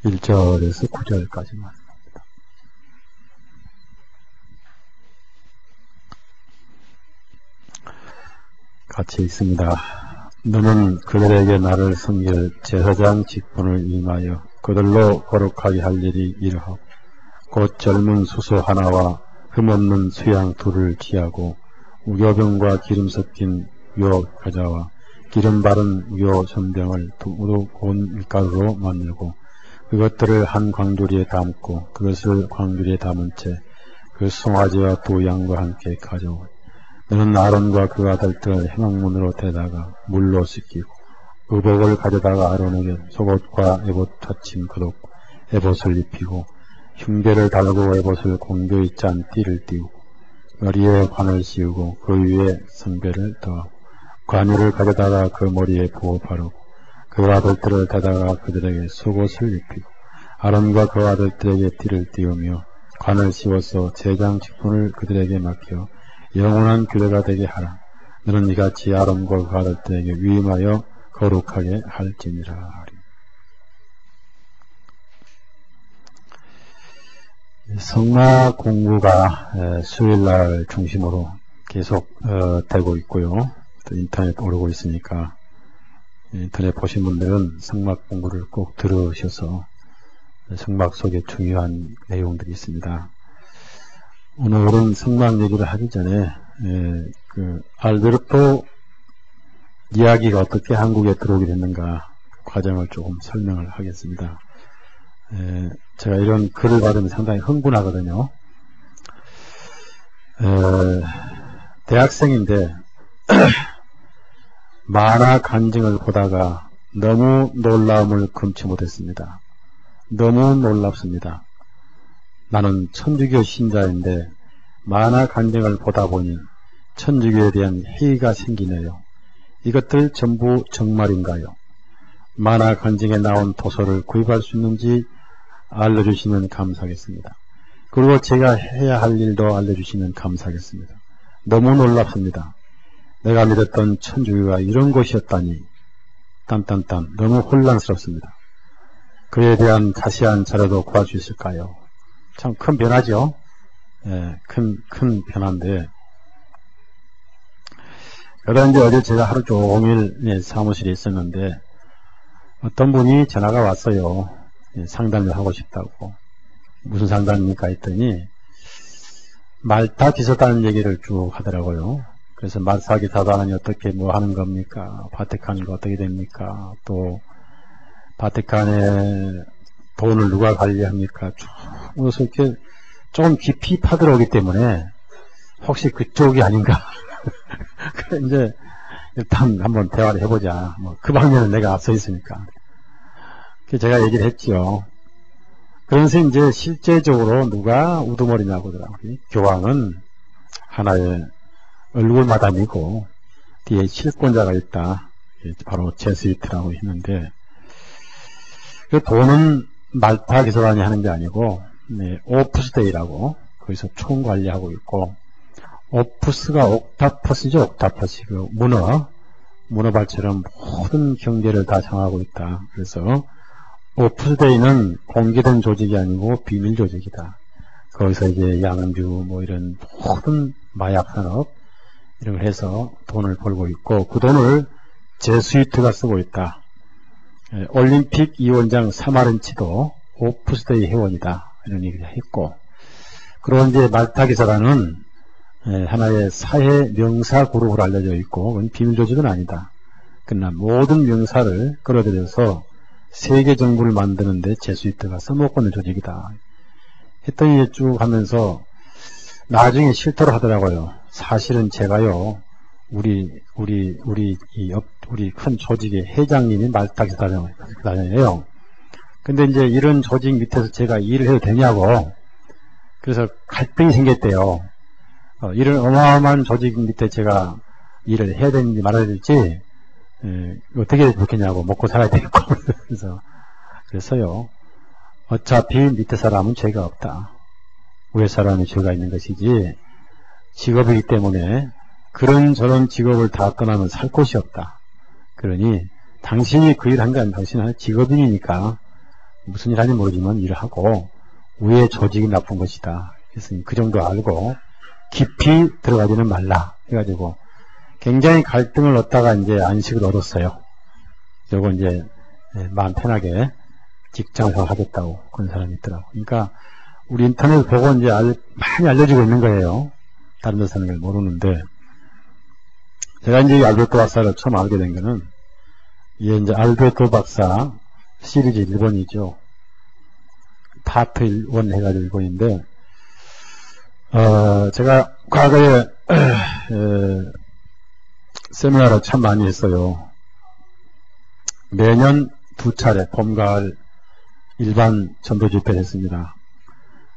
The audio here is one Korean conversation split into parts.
1절에서 9절까지만. 같이 읽습니다. 너는 그들에게 나를 섬길 제사장 직분을 임하여 그들로 거룩하게 할 일이 이러하고 곧 젊은 수소 하나와 흠없는 수양 둘을 취하고 우겨병과 기름 섞인 요 겨자와 기름 바른 요 전병을 두루 고운 밀가루로 만들고 그것들을 한 광주리에 담고 그것을 광주리에 담은 채 그 송아지와 두 양과 함께 가져오고 너는 아론과 그 아들들을 회막문으로 데다가 물로 씻기고 의복을 가져다가 아론에게 속옷과 에봇 받침 겉옷 에봇을 입히고 흉배를 달고 에봇을 공교히 짠 띠를 띠우고 머리에 관을 씌우고 그 위에 성배를 더하고 관유를 가져다가 그 머리에 부어 바르고 그 아들들을 데다가 그들에게 속옷을 입히고 아론과 그 아들들에게 띠를 띠우며 관을 씌워서 제장 직분을 그들에게 맡겨 영원한 규례가 되게 하라. 너는 이같이 아론과 그 아들들에게 위임하여 거룩하게 할지니라. 성막 공부가 수요일날 중심으로 계속 되고 있고요. 또 인터넷 오르고 있으니까 인터넷 보신 분들은 성막 공부를 꼭 들으셔서 성막 속에 중요한 내용들이 있습니다. 오늘은 성막 얘기를 하기 전에 그 알베르토 이야기가 어떻게 한국에 들어오게 됐는가 그 과정을 조금 설명을 하겠습니다. 제가 이런 글을 받으면 상당히 흥분하거든요. 대학생인데 만화 간증을 보다가 너무 놀라움을 금치 못했습니다. 너무 놀랍습니다. 나는 천주교 신자인데 만화 간증을 보다 보니 천주교에 대한 회의가 생기네요. 이것들 전부 정말인가요? 만화 간증에 나온 도서를 구입할 수 있는지 알려주시면 감사하겠습니다. 그리고 제가 해야 할 일도 알려주시면 감사하겠습니다. 너무 놀랍습니다. 내가 믿었던 천주교가 이런 곳이었다니 딴딴딴 너무 혼란스럽습니다. 그에 대한 자세한 자료도 구할 수 있을까요? 참 큰 변화죠. 큰 변화인데 그런데 어제 제가 하루 종일 사무실에 있었는데 어떤 분이 전화가 왔어요. 상담을 하고 싶다고. 무슨 상담입니까 했더니 말타 기사단 얘기를 쭉 하더라고요. 그래서 말타 기사단이 어떻게 뭐 하는 겁니까? 바티칸이 어떻게 됩니까? 또 바티칸의 돈을 누가 관리합니까? 쭉 그래서 이렇게 조금 깊이 파들어오기 때문에 혹시 그쪽이 아닌가? 그래 이제 일단 한번 대화를 해보자. 뭐 그 방면은 내가 앞서 있으니까. 제가 얘기를 했죠. 그래서 이제 실제적으로 누가 우두머리냐고 하더라고요. 교황은 하나의 얼굴마담이고 뒤에 실권자가 있다. 바로 제스위트라고 했는데 그 돈은 말타 기사단이 하는 게 아니고 오프스데이라고 거기서 총관리하고 있고 오프스가 옥타퍼스죠. 옥타퍼스 그 문어발처럼 모든 경제를 다 정하고 있다. 그래서 오프스데이는 공개된 조직이 아니고 비밀 조직이다. 거기서 이제 양주 뭐 이런 모든 마약 산업 이런 걸 해서 돈을 벌고 있고 그 돈을 제스위트가 쓰고 있다. 올림픽 위원장 사마른치도 오프스데이 회원이다. 이런 얘기를 했고 그리고 이제 말타 기사단은 하나의 사회 명사 그룹으로 알려져 있고 그건 비밀 조직은 아니다. 그러나 모든 명사를 끌어들여서 세계 정부를 만드는데 제스위트가 써먹고 있는 조직이다. 했더니 쭉 하면서 나중에 실토를 하더라고요. 사실은 제가요, 우리 큰 조직의 회장님이 말타 기사단이에요. 근데 이제 이런 조직 밑에서 제가 일을 해도 되냐고. 그래서 갈등이 생겼대요. 이런 어마어마한 조직 밑에 제가 일을 해야 되는지 말아야 될지, 어떻게 좋겠냐고, 먹고 살아야 되고. 그래서요, 어차피 밑에 사람은 죄가 없다. 위에 사람이 죄가 있는 것이지, 직업이기 때문에 그런 저런 직업을 다 떠나면 살 곳이 없다. 그러니, 당신이 그 일 한 게 아니라 당신은 직업인이니까, 무슨 일 하는지 모르지만 일을 하고 위에 조직이 나쁜 것이다. 그래서 그 정도 알고 깊이 들어가지는 말라 해가지고 굉장히 갈등을 얻다가 이제 안식을 얻었어요. 요거 이제 마음 편하게 직장생활 하겠다고 그런 사람이 있더라고. 그러니까 우리 인터넷 보고 이제 많이 알려지고 있는 거예요. 다른 데 사는 걸 모르는데 제가 이제 알베르토 박사를 처음 알게 된 거는 이게 이제 알베르토 박사 시리즈 일본이죠. 파트 1 해가지고 일본인데 제가 과거에 세미나를 참 많이 했어요. 매년 2차례 봄, 가을 일반 전도 집회를 했습니다.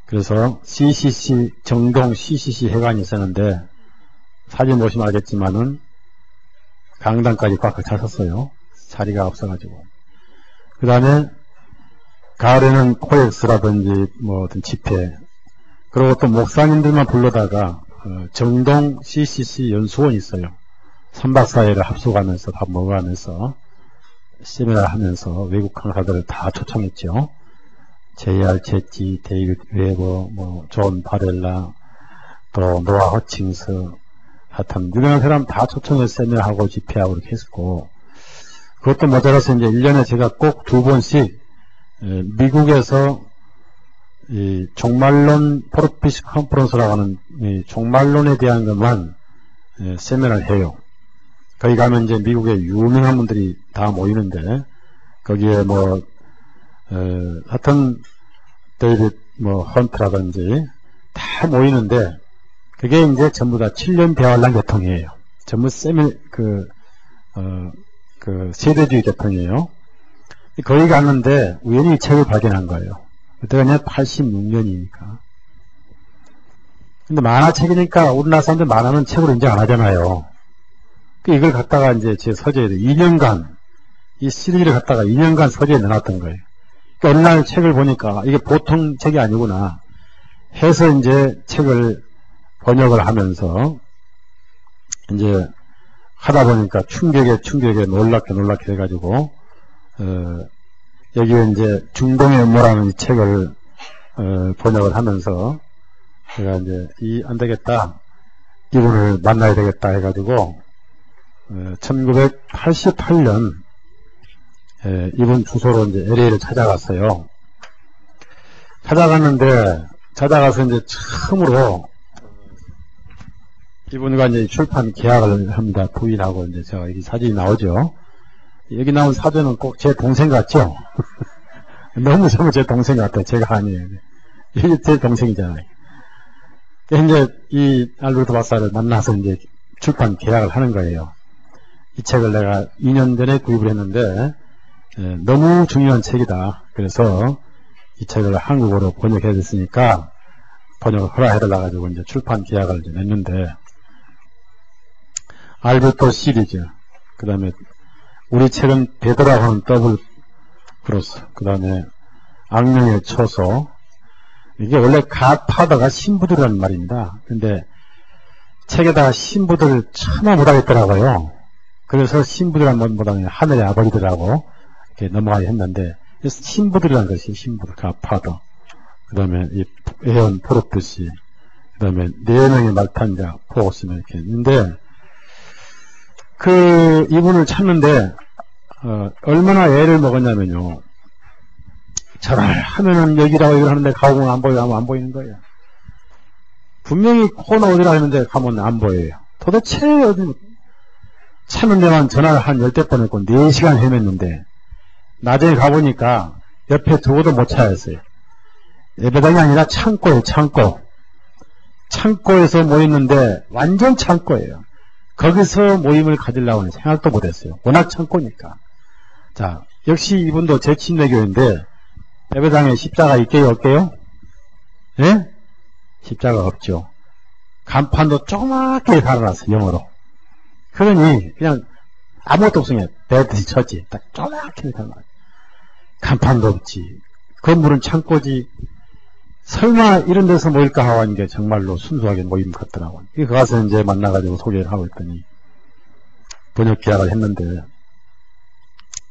그래서 CCC 정동 CCC 회관이 있었는데 사진 보시면 알겠지만은 강당까지 꽉꽉 찼었어요. 자리가 없어가지고. 그 다음에 가을에는 코엑스라든지 뭐 어떤 집회, 그리고 또 목사님들만 불러다가 정동 CCC 연수원이 있어요. 3박 4일을 합숙하면서 밥 먹어가면서 세미나를 하면서 외국 강사들을 다 초청했죠. J.R. 제티, 데이비드 웨버, 뭐 존 바렐라, 또 노아 허칭스, 하여튼 유명한 사람 다 초청해서 세미나하고 집회하고 이렇게 했었고, 그것도 모자라서 이제 1년에 제가 꼭 2번씩 미국에서 이 종말론 포르피시 컨퍼런스라고 하는 이 종말론에 대한 것만 세미나를 해요. 거기 가면 이제 미국의 유명한 분들이 다 모이는데 거기에 뭐 하여튼 데이비드 뭐 헌트라든지 다 모이는데 그게 이제 전부 다 7년 대환란 계통이에요. 전부 그 세대주의 계통이에요. 거기 갔는데 우연히 이 책을 발견한 거예요. 그때가 그냥 86년이니까. 근데 만화책이니까 우리나라 사람들 만화는 책으로 인정 안 하잖아요. 이걸 갖다가 이제 제 서재에 2년간, 이 시리즈를 갖다가 2년간 서재에 넣어놨던 거예요. 그러니까 어느 날 책을 보니까 이게 보통 책이 아니구나 해서 이제 책을 번역을 하면서 이제 하다 보니까 충격에 놀랍게 해가지고, 여기에 이제 중동의 음모라는 이 책을, 번역을 하면서 제가 이제 안 되겠다. 이분을 만나야 되겠다 해가지고, 1988년, 이분 주소로 이제 LA를 찾아갔어요. 찾아가서 이제 처음으로, 이분과 이제 출판 계약을 합니다. 부인하고 이제 제가 여기 사진이 나오죠. 여기 나온 사진은 꼭 제 동생 같죠? 너무 제 동생 같아요. 제가 아니에요. 이게 제 동생이잖아요. 이제 이 알베르토 박사를 만나서 이제 출판 계약을 하는 거예요. 이 책을 내가 2년 전에 구입을 했는데 너무 중요한 책이다. 그래서 이 책을 한국어로 번역해야 됐으니까 번역을 허락해달라 가지고 이제 출판 계약을 이제 냈는데, 알베르토 시리즈, 그 다음에 우리 책은 베드라고 하는 더블 크로스, 그 다음에 악령의 초소. 이게 원래 갓파더가 신부들이라는 말입니다. 근데 책에다가 신부들 차마 못하겠더라고요. 그래서 신부들이라는 말보다는 하늘의 아버지들하고 이렇게 넘어가야 했는데, 신부들이라는 것이 신부들, 갓파더. 그 다음에 이 에온 포르투시, 그 다음에 4명의 말탄자, 포스는 이렇게 있는데, 이분을 찾는데, 얼마나 애를 먹었냐면요. 전화를 하면은 여기라고 이걸 하는데 가보면 안 보여, 하면 안 보이는 거예요. 분명히 코너 어디라 했는데 가면 안 보여요. 도대체 어디, 찾는 데만 전화를 한 10대 번 했고 4시간 헤맸는데, 나중에 가보니까 옆에 두고도 못 찾았어요. 예배당이 아니라 창고예요, 창고. 창고에서 모였는데 완전 창고예요. 거기서 모임을 가지려고 하는 생각도 못했어요. 워낙 창고니까. 자, 역시 이분도 제친내교인데 예배당에 십자가 있게요, 없게요? 예? 십자가 없죠. 간판도 조그맣게 달아놨어요, 영어로. 그러니 그냥 아무것도 없으면 배드시 처지 딱 조그맣게 달아놨어요. 간판도 없지. 건물은 창고지. 설마 이런 데서 모일까 하고 하는 게 정말로 순수하게 모임 같더라고요. 그 가서 이제 만나가지고 소개를 하고 있더니 번역 계약을 했는데,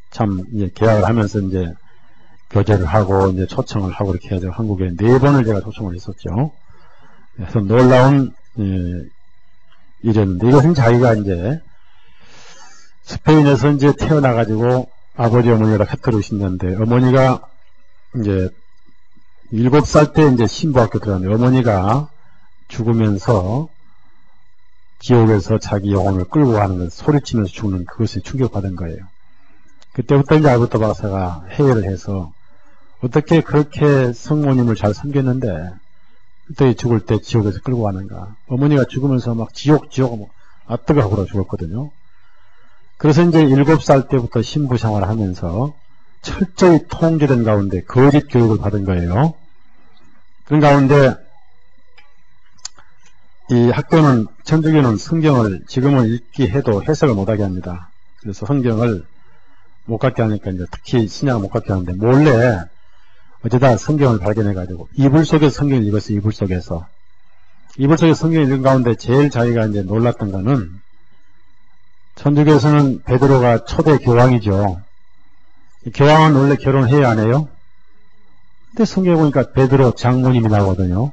참, 이제 계약을 하면서 이제 교제를 하고 이제 초청을 하고 이렇게 해서 한국에 4번을 제가 초청을 했었죠. 그래서 놀라운 일이었는데, 이것은 자기가 이제 스페인에서 이제 태어나가지고 아버지 어머니가 카톨릭이신데, 어머니가 이제 7살 때 이제 신부학교 들어갔는데, 어머니가 죽으면서 지옥에서 자기 영혼을 끌고 가는 걸 소리치면서 죽는 그것에 충격받은 거예요. 그때부터 이제 알베르토 박사가 회의를 해서 어떻게 그렇게 성모님을 잘 섬겼는데 그때 죽을 때 지옥에서 끌고 가는가. 어머니가 죽으면서 막 지옥 뭐 뜨거워 죽었거든요. 그래서 이제 7살 때부터 신부 생활을 하면서 철저히 통제된 가운데 거짓 교육을 받은 거예요. 그런 가운데 이 학교는, 천주교는 성경을 지금은 읽기 해도 해석을 못하게 합니다. 그래서 성경을 못 갖게 하니까 이제 특히 신약을 못 갖게 하는데 몰래 어쩌다 성경을 발견해가지고 이불 속에서 성경을 읽었어요. 이불 속에서 성경을 읽은 가운데 제일 자기가 이제 놀랐던 거는, 천주교에서는 베드로가 초대 교황이죠. 교황은 원래 결혼해야 안 해요? 근데 성경에 보니까 베드로 장모님이 나오거든요.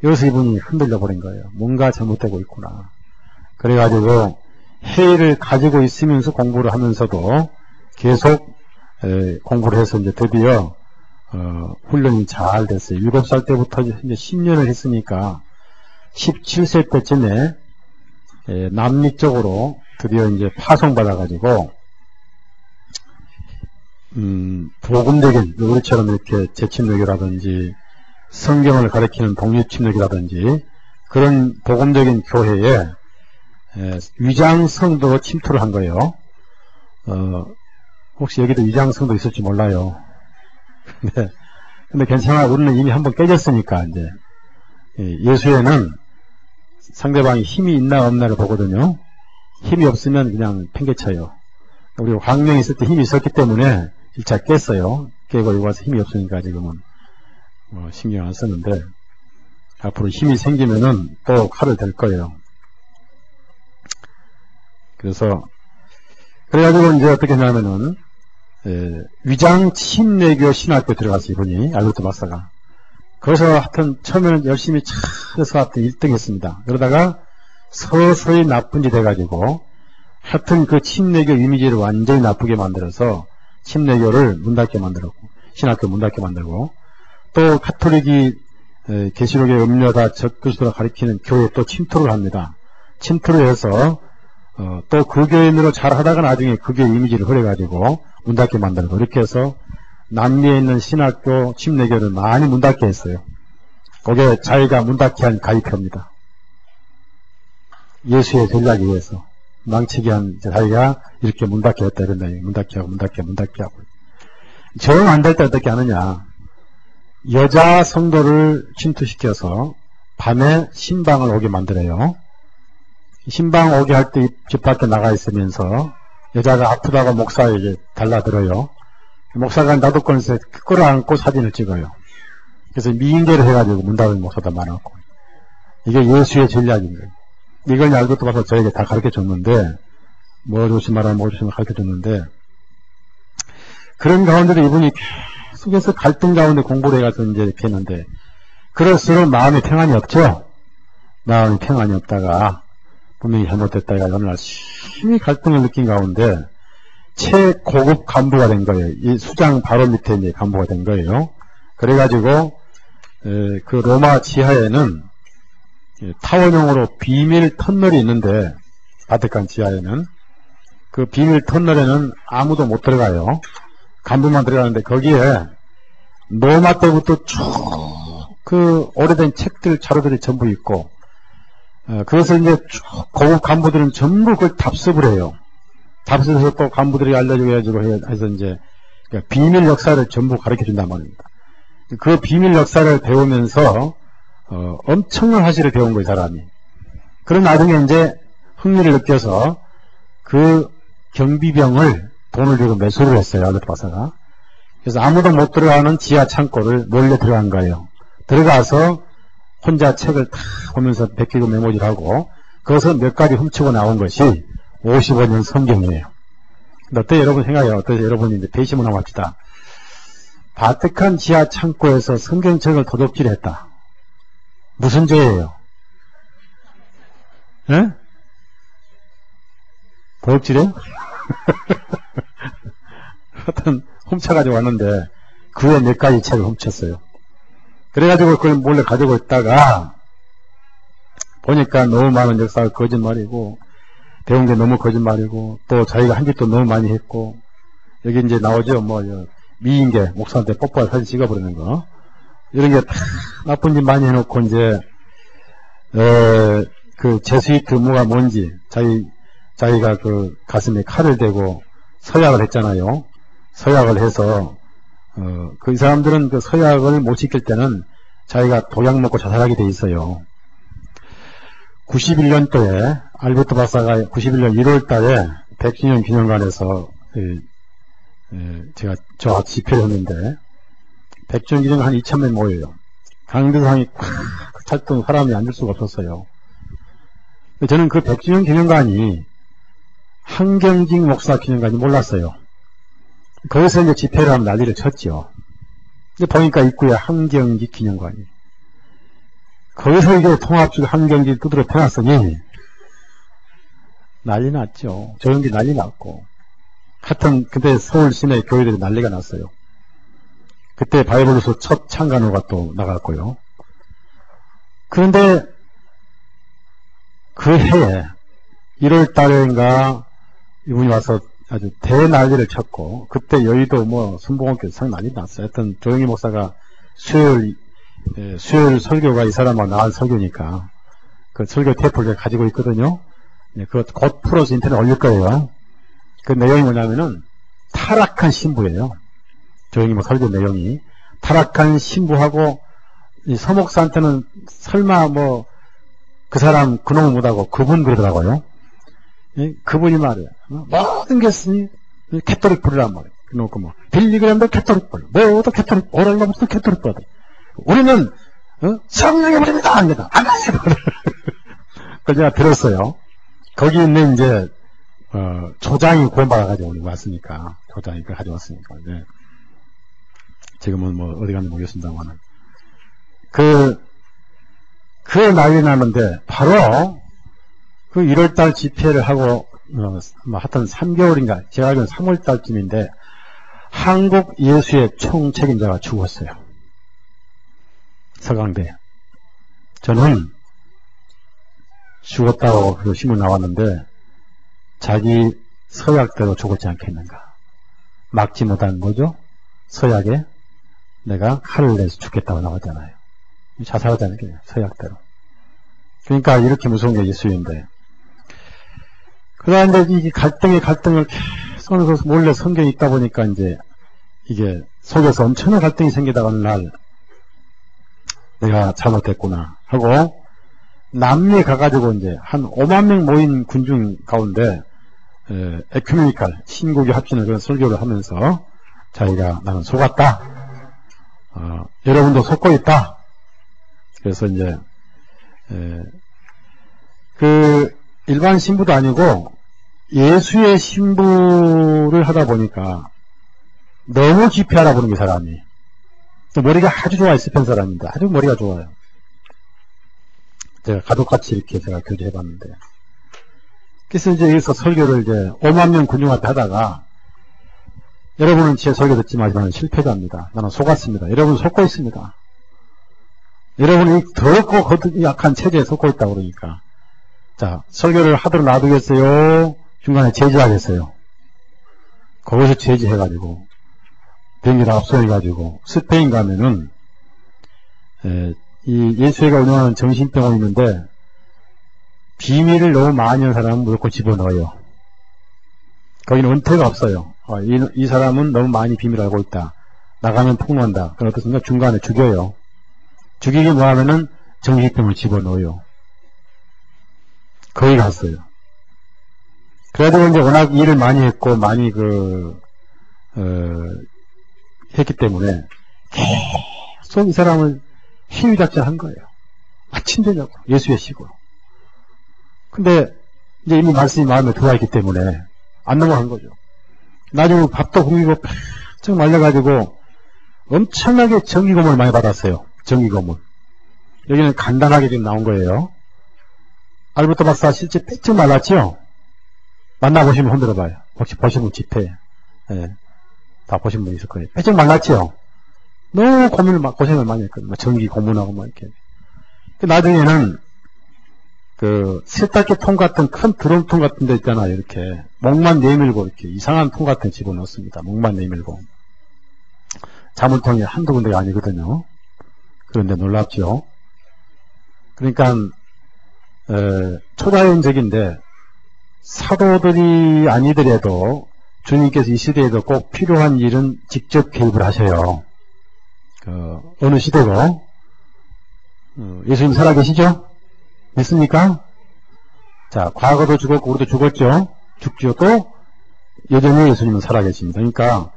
여기서 이분이 흔들려 버린 거예요. 뭔가 잘못되고 있구나. 그래가지고 회의를 가지고 있으면서 공부를 하면서도 계속 공부를 해서 이제 드디어 훈련이 잘 됐어요. 7살 때부터 이제 10년을 했으니까 17세 때쯤에 남미 쪽으로 드디어 이제 파송받아가지고 복음적인, 우리처럼 이렇게 재침례교라든지 성경을 가리키는 독립침례교라든지 그런 복음적인 교회에 위장성도로 침투를 한 거예요. 혹시 여기도 위장성도 있을지 몰라요. 근데 괜찮아. 우리는 이미 한번 깨졌으니까, 이제. 예수에는 상대방이 힘이 있나 없나를 보거든요. 힘이 없으면 그냥 팽개쳐요. 우리 광명이 있을 때 힘이 있었기 때문에 1차 깼어요. 깨고 여기 와서 힘이 없으니까 지금은 신경 안 쓰는데, 앞으로 힘이 생기면은 또 칼을 댈 거예요. 그래가지고 이제 어떻게 하냐면은, 위장 침례교 신학교 들어갔어요, 이분이. 알베르토 박사가. 거기서 하여튼 처음에는 열심히 해서 하여튼 1등 했습니다. 그러다가 서서히 나쁜 짓 해가지고, 하여튼 그 침례교 이미지를 완전히 나쁘게 만들어서 침례교를 문 닫게 만들었고, 신학교 문 닫게 만들고, 또 가톨릭이 계시록의 음료다 적그리스도라 가리키는 교회에 또 침투를 합니다. 침투를 해서 또 그 교인으로 잘 하다가 나중에 그 교회 이미지를 흐려가지고 문 닫게 만들고, 이렇게 해서 남미에 있는 신학교 침례교를 많이 문 닫게 했어요. 그게 자기가 문 닫게 한 가입표입니다. 예수의 전략에 의해서 망치게 한 자기가 이렇게 문 닫게 했다 이런다. 문 닫게 하고. 정 안 될 때 어떻게 하느냐. 여자 성도를 침투시켜서 밤에 신방을 오게 만들어요. 신방 오게 할 때 집 밖에 나가 있으면서 여자가 아프다고 목사에게 달라들어요. 목사가 나도권에서 끌어안고 사진을 찍어요. 그래서 미인계를 해가지고 문 닫은 목사도 많았고. 이게 예수의 전략인 거예요. 이걸 알고 또 가서 저에게 다 가르쳐 줬는데, 뭐 조심하라, 뭐 조심하라 가르쳐 줬는데, 그런 가운데도 이분이 계속해서 갈등 가운데 공부를 해가서 이제 이렇게 했는데, 그럴수록 마음에 평안이 없죠? 마음에 평안이 없다가, 분명히 잘못됐다가 어느 날 심히 갈등을 느낀 가운데, 최고급 간부가 된 거예요. 이 수장 바로 밑에 이제 간부가 된 거예요. 그래가지고, 그 로마 지하에는 타원형으로 비밀 터널이 있는데, 바티칸 지하에는, 그 비밀 터널에는 아무도 못 들어가요. 간부만 들어가는데, 거기에 로마 때부터 쭉 그 오래된 책들, 자료들이 전부 있고, 그것을 이제 쭉 고급 간부들은 전부 그걸 답습을 해요. 답습해서 또 간부들이 알려주고 해서 이제 그러니까 비밀 역사를 전부 가르쳐 준단 말입니다. 그 비밀 역사를 배우면서 엄청난 사실을 배운 거예요, 사람이. 그런 나중에 이제 흥미를 느껴서 그 경비병을 돈을 주고 매수를 했어요, 알베르토 박사가. 그래서 아무도 못 들어가는 지하 창고를 몰래 들어간 거예요. 들어가서 혼자 책을 다 보면서 베끼고 메모질하고 거기서 몇 가지 훔치고 나온 것이 55년 성경이에요. 근데 어때 여러분 생각해요? 어때 여러분이 이제 배심을 하고 합시다. 바티칸 지하 창고에서 성경책을 도둑질했다. 무슨 죄예요? 예? 도둑질이요? 하여튼 훔쳐가지고 왔는데 그 후에 몇 가지 책을 훔쳤어요. 그래가지고 그걸 몰래 가지고 있다가 보니까 너무 많은 역사가 거짓말이고 배운 게 너무 거짓말이고 또 자기가 한 짓도 너무 많이 했고 여기 이제 나오죠. 뭐 미인계 목사한테 뽀뽀한 사진 찍어버리는 거 이런 게 다 나쁜 짓 많이 해놓고 이제 그 제수이트 뭐가 뭔지 자기가 그 가슴에 칼을 대고 서약을 했잖아요. 서약을 해서 그 사람들은 그 서약을 못 지킬 때는 자기가 독약 먹고 자살하게 돼 있어요. 91년도에 알베르토 박사가 91년 1월 달에 백주년 기념관에서 제가 저 집회를 했는데 백주년 기념관 한 2,000명 모여요. 강대상이 콱 찼던 사람이 앉을 수가 없었어요. 저는 그 백주년 기념관이 한경직 목사 기념관이 몰랐어요. 거기서 이제 집회를 하면 난리를 쳤죠. 근데 보니까 입구에 한경직 기념관이. 거기서 이제 통합주의 한경직 두드려 패놨으니 난리 났죠. 조용히 난리 났고. 하여튼 그때 서울 시내 교회들이 난리가 났어요. 그때 바이블로서 첫 창간호가 또 나갔고요. 그런데 그 해에 1월 달인가 이분이 와서 아주 대난리를 쳤고 그때 여의도 뭐 순복음교회 상 난리 났어요. 하여튼 조영희 목사가 수요일 설교가 이 사람하고 나간 설교니까 그 설교 테이프를 가지고 있거든요. 그거 곧 풀어서 인터넷에 올릴 거예요. 그 내용이 뭐냐면은 타락한 신부예요. 조영희 목사 설교 내용이 타락한 신부하고 이 서목사한테는 설마 뭐 그 사람 그놈을 못하고 그분 그러더라고요. 그분이 말이야. 모든 게 쓰니 캐토릭 불이란 말이야. 그놓고 뭐 빌리그램도 캐토릭 불, 뭐도 캐토릭, 오랄라부터 캐토릭 불. 우리는 성령의 불입니다. 합니다. 안 하세요. 그걸 제가 들었어요. 거기 있는 이제 조장이 구원받아가지고 왔으니까 조장이 그걸 가져왔으니까. 네. 지금은 뭐 어디 갔는지 모르겠습니다만은 그 난리 나는데 바로 그 1월달 집회를 하고 뭐 하여튼 3개월인가 제가 알기로는 3월달쯤인데 한국 예수의 총책임자가 죽었어요. 서강대. 저는 죽었다고 그 신문 나왔는데 자기 서약대로 죽었지 않겠는가. 막지 못한 거죠. 서약에 내가 칼을 내서 죽겠다고 나왔잖아요. 자살하지 않겠냐. 서약대로. 그러니까 이렇게 무서운 게 예수인데 그러나 이제 이 갈등을 계속 몰래 성경이 있다 보니까 이제 이게 속에서 엄청난 갈등이 생기다가 어느 날 내가 잘못했구나 하고 남미에 가가지고 이제 한 5만 명 모인 군중 가운데 에큐메니칼 신국이 합치는 그런 설교를 하면서 자기가 나는 속았다. 여러분도 속고 있다. 그래서 이제 그 일반 신부도 아니고 예수의 신부를 하다 보니까 너무 깊이 알아보는 게 사람이. 머리가 아주 좋아요. 스펜 사람인데 아주 머리가 좋아요. 제가 가족같이 이렇게 제가 교제해봤는데 그래서 이제 여기서 설교를 이제 5만 명 군중한테 하다가 여러분은 제 설교 듣지 마지만 실패자입니다. 나는 속았습니다. 여러분 속고 있습니다. 여러분이 더럽고 약한 체제에 속고 있다고 그러니까 자 설교를 하도록 놔두겠어요? 중간에 제지하겠어요? 거기서 제지해가지고 비행기를 압송해가지고 스페인 가면은 이 예수회가 운영하는 정신병원이 있는데 비밀을 너무 많이 하는 사람은 무조건 집어넣어요. 거기는 은퇴가 없어요. 이 사람은 너무 많이 비밀을 알고 있다. 나가면 폭로한다. 그럼 어떻습니까? 중간에 죽여요. 죽이기 뭐하면은 정신병을 집어넣어요. 거기 갔어요. 그래도 이제 워낙 일을 많이 했고 많이 했기 때문에 계속 이 사람을 희위작전한 거예요. 마침 되냐고 예수의 식으로. 근데 이제 이미 말씀이 마음에 들어와 있기 때문에 안 넘어간 거죠. 나중에 밥도 굶기고 쭉 말려가지고 엄청나게 정기고문을 많이 받았어요. 정기고문. 여기는 간단하게 지금 나온 거예요. 알베르토 박사 실제 빽쩍 말랐죠? 만나보시면 흔들어봐요. 혹시 보신 분 집회. 예. 다 보신 분 있을 거예요. 빽쩍 말랐죠? 너무 고생을 많이 했거든요. 정기 고문하고 막 이렇게. 나중에는 세탁기 통 같은 큰 드럼통 같은 데 있잖아요. 이렇게. 목만 내밀고 이렇게 이상한 통 같은 데 집어넣습니다. 목만 내밀고. 자물통이 한두 군데가 아니거든요. 그런데 놀랍죠? 그러니까, 초자연적인데, 사도들이 아니더라도 주님께서 이 시대에도 꼭 필요한 일은 직접 개입을 하셔요. 어느 시대고, 예수님 살아계시죠? 믿습니까? 자, 과거도 죽었고, 우리도 죽었죠? 죽죠? 또, 여전히 예수님은 살아계십니다. 그러니까,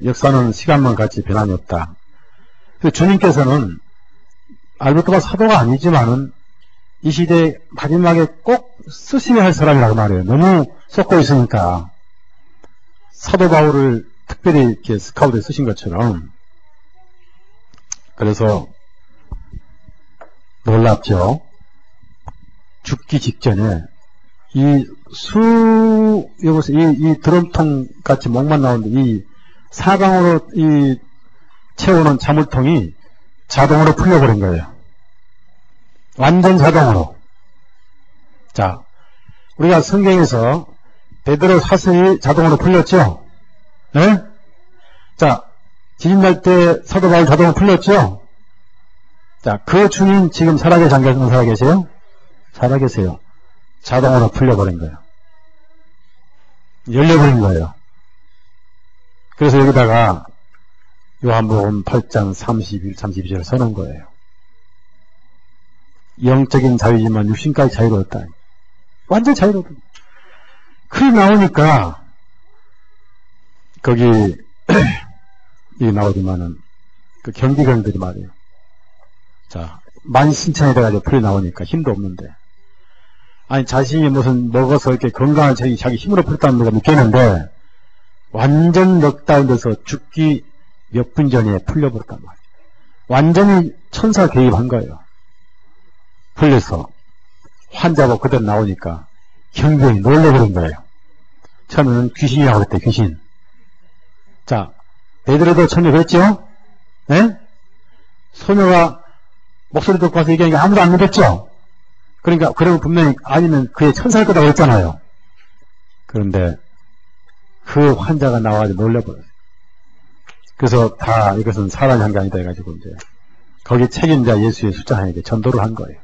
역사는 시간만 같이 변함이 없다. 그래서 주님께서는, 알베르토가 사도가 아니지만은, 이 시대 마지막에 꼭 쓰셔야 할 사람이라고 말해요. 너무 썩고 있으니까. 사도 바울을 특별히 이렇게 스카우트에 쓰신 것처럼. 그래서, 놀랍죠? 죽기 직전에, 여기서 이 드럼통 같이 목만 나오는데, 이 사방으로 채우는 자물통이 자동으로 풀려버린 거예요. 완전 자동으로. 자, 우리가 성경에서 베드로 사슬이 자동으로 풀렸죠? 네? 자, 지진 날 때 사도 바울 자동으로 풀렸죠? 자, 그 주님 지금 살아계세요? 안 살아계세요? 살아계세요. 자동으로 풀려버린 거예요. 열려버린 거예요. 그래서 여기다가 요한복음 8장 31, 32절을 써놓은 거예요. 영적인 자유지만 육신까지 자유로웠다. 완전 자유로웠다. 글이 나오니까 거기 여기 나오지만은 그 경비관들이 말이에요. 자, 만신창이 돼가지고 풀이 나오니까 힘도 없는데, 아니 자신이 무슨 먹어서 이렇게 건강한 자기 힘으로 풀었다는 데가 느끼는데 완전 넉다운돼서 죽기 몇 분 전에 풀려버렸단 말이에요. 완전히 천사 개입한 거예요. 풀려서 환자가 그대로 나오니까 경비원이 놀래버린 거예요. 처음에는 귀신이라고 그랬대, 귀신. 자, 베드로도 처음에 그랬죠? 네? 소녀가 목소리 듣고 와서 얘기하니까 아무도 안 믿었죠? 그러니까, 그러면 분명히 아니면 그의 천사일 거라고 했잖아요. 그런데 그 환자가 나와가지고 놀래버렸어요. 그래서 다 이것은 사람의 한 게 아니다 해가지고 이제 거기 책임자 예수의 숫자에게 전도를 한 거예요.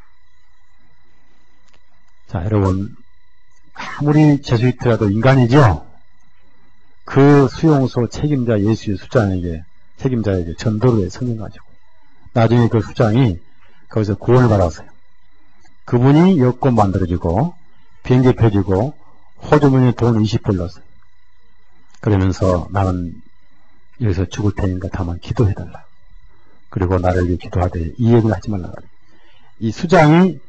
자, 여러분, 아무리 제수이트라도 인간이죠? 그 수용소 책임자 예수의 책임자에게 전도를 해 성령가지고. 나중에 그 수장이 거기서 구원을 받았어요. 그분이 여권 만들어주고, 비행기 펴주고, 호주머니에 돈 20불 넣었어요. 그러면서 나는 여기서 죽을 테니까 다만 기도해달라. 그리고 나를 위해 기도하되 이 얘기를 하지 말라. 이 수장이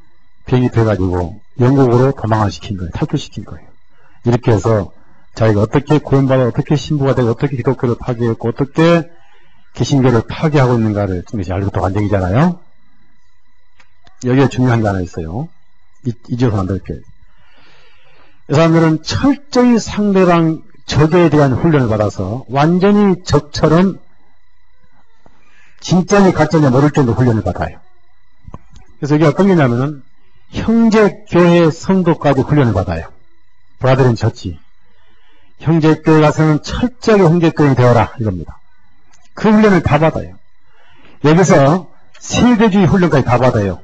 비행기 펴가지고 영국으로 도망을 시킨 거예요. 탈출시킨 거예요. 이렇게 해서 자기가 어떻게 구원받아, 어떻게 신부가 되고, 어떻게 기독교를 파괴했고, 어떻게 개신교를 파괴하고 있는가를 이것이 알베르토 간증이잖아요. 여기에 중요한 게 하나 있어요. 이제서 만들게요. 이 사람들은 철저히 상대방 적에 대한 훈련을 받아서 완전히 적처럼 진짜니 가짜니 모를 정도 훈련을 받아요. 그래서 이게 어떤 게냐면은 형제교회 성도까지 훈련을 받아요. 브라더린 처치. 형제교회 가서는 철저하게 형제교인이 되어라 이겁니다. 그 훈련을 다 받아요. 여기서 세대주의 훈련까지 다 받아요.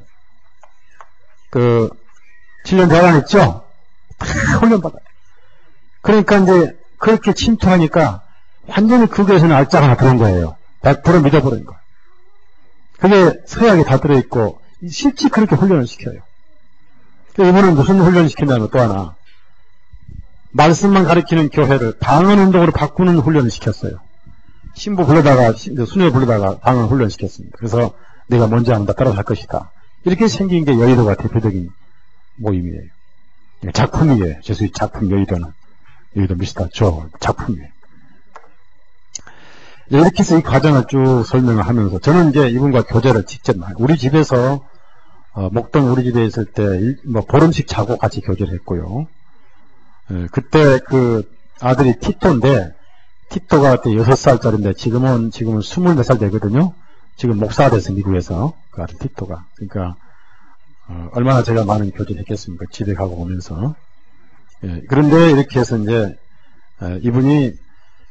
7년 대관 했죠? 다 훈련 받아요. 그러니까 이제 그렇게 침투하니까 완전히 그 교회에서는 알짜가 다 들은 거예요. 100% 믿어버린 거예요. 그게 서약에 다 들어있고 실제 그렇게 훈련을 시켜요. 이분은 무슨 훈련을 시킨다면 또 하나 말씀만 가르치는 교회를 방언운동으로 바꾸는 훈련을 시켰어요. 신부 불러다가 수녀 불러다가 방언 훈련 시켰습니다. 그래서 내가 뭔지 안다 따라서 할 것이다. 이렇게 생긴 게 여의도가 대표적인 모임이에요. 작품이에요. 제수의 작품 여의도는. 여의도 미스터 조 작품이에요. 이렇게 해서 이 과정을 쭉 설명을 하면서 저는 이제 이분과 교제를 직접 우리 집에서 목동 우리 집에 있을 때 보름씩 자고 같이 교제를 했고요. 그때 그 아들이 티토인데 티토가 그때 6살짜리인데 지금은 24살 되거든요. 지금 목사가 됐어 미국에서 그 아들 티토가. 그러니까 얼마나 제가 많은 교제를 했겠습니까? 집에 가고 오면서. 그런데 이렇게 해서 이제 이분이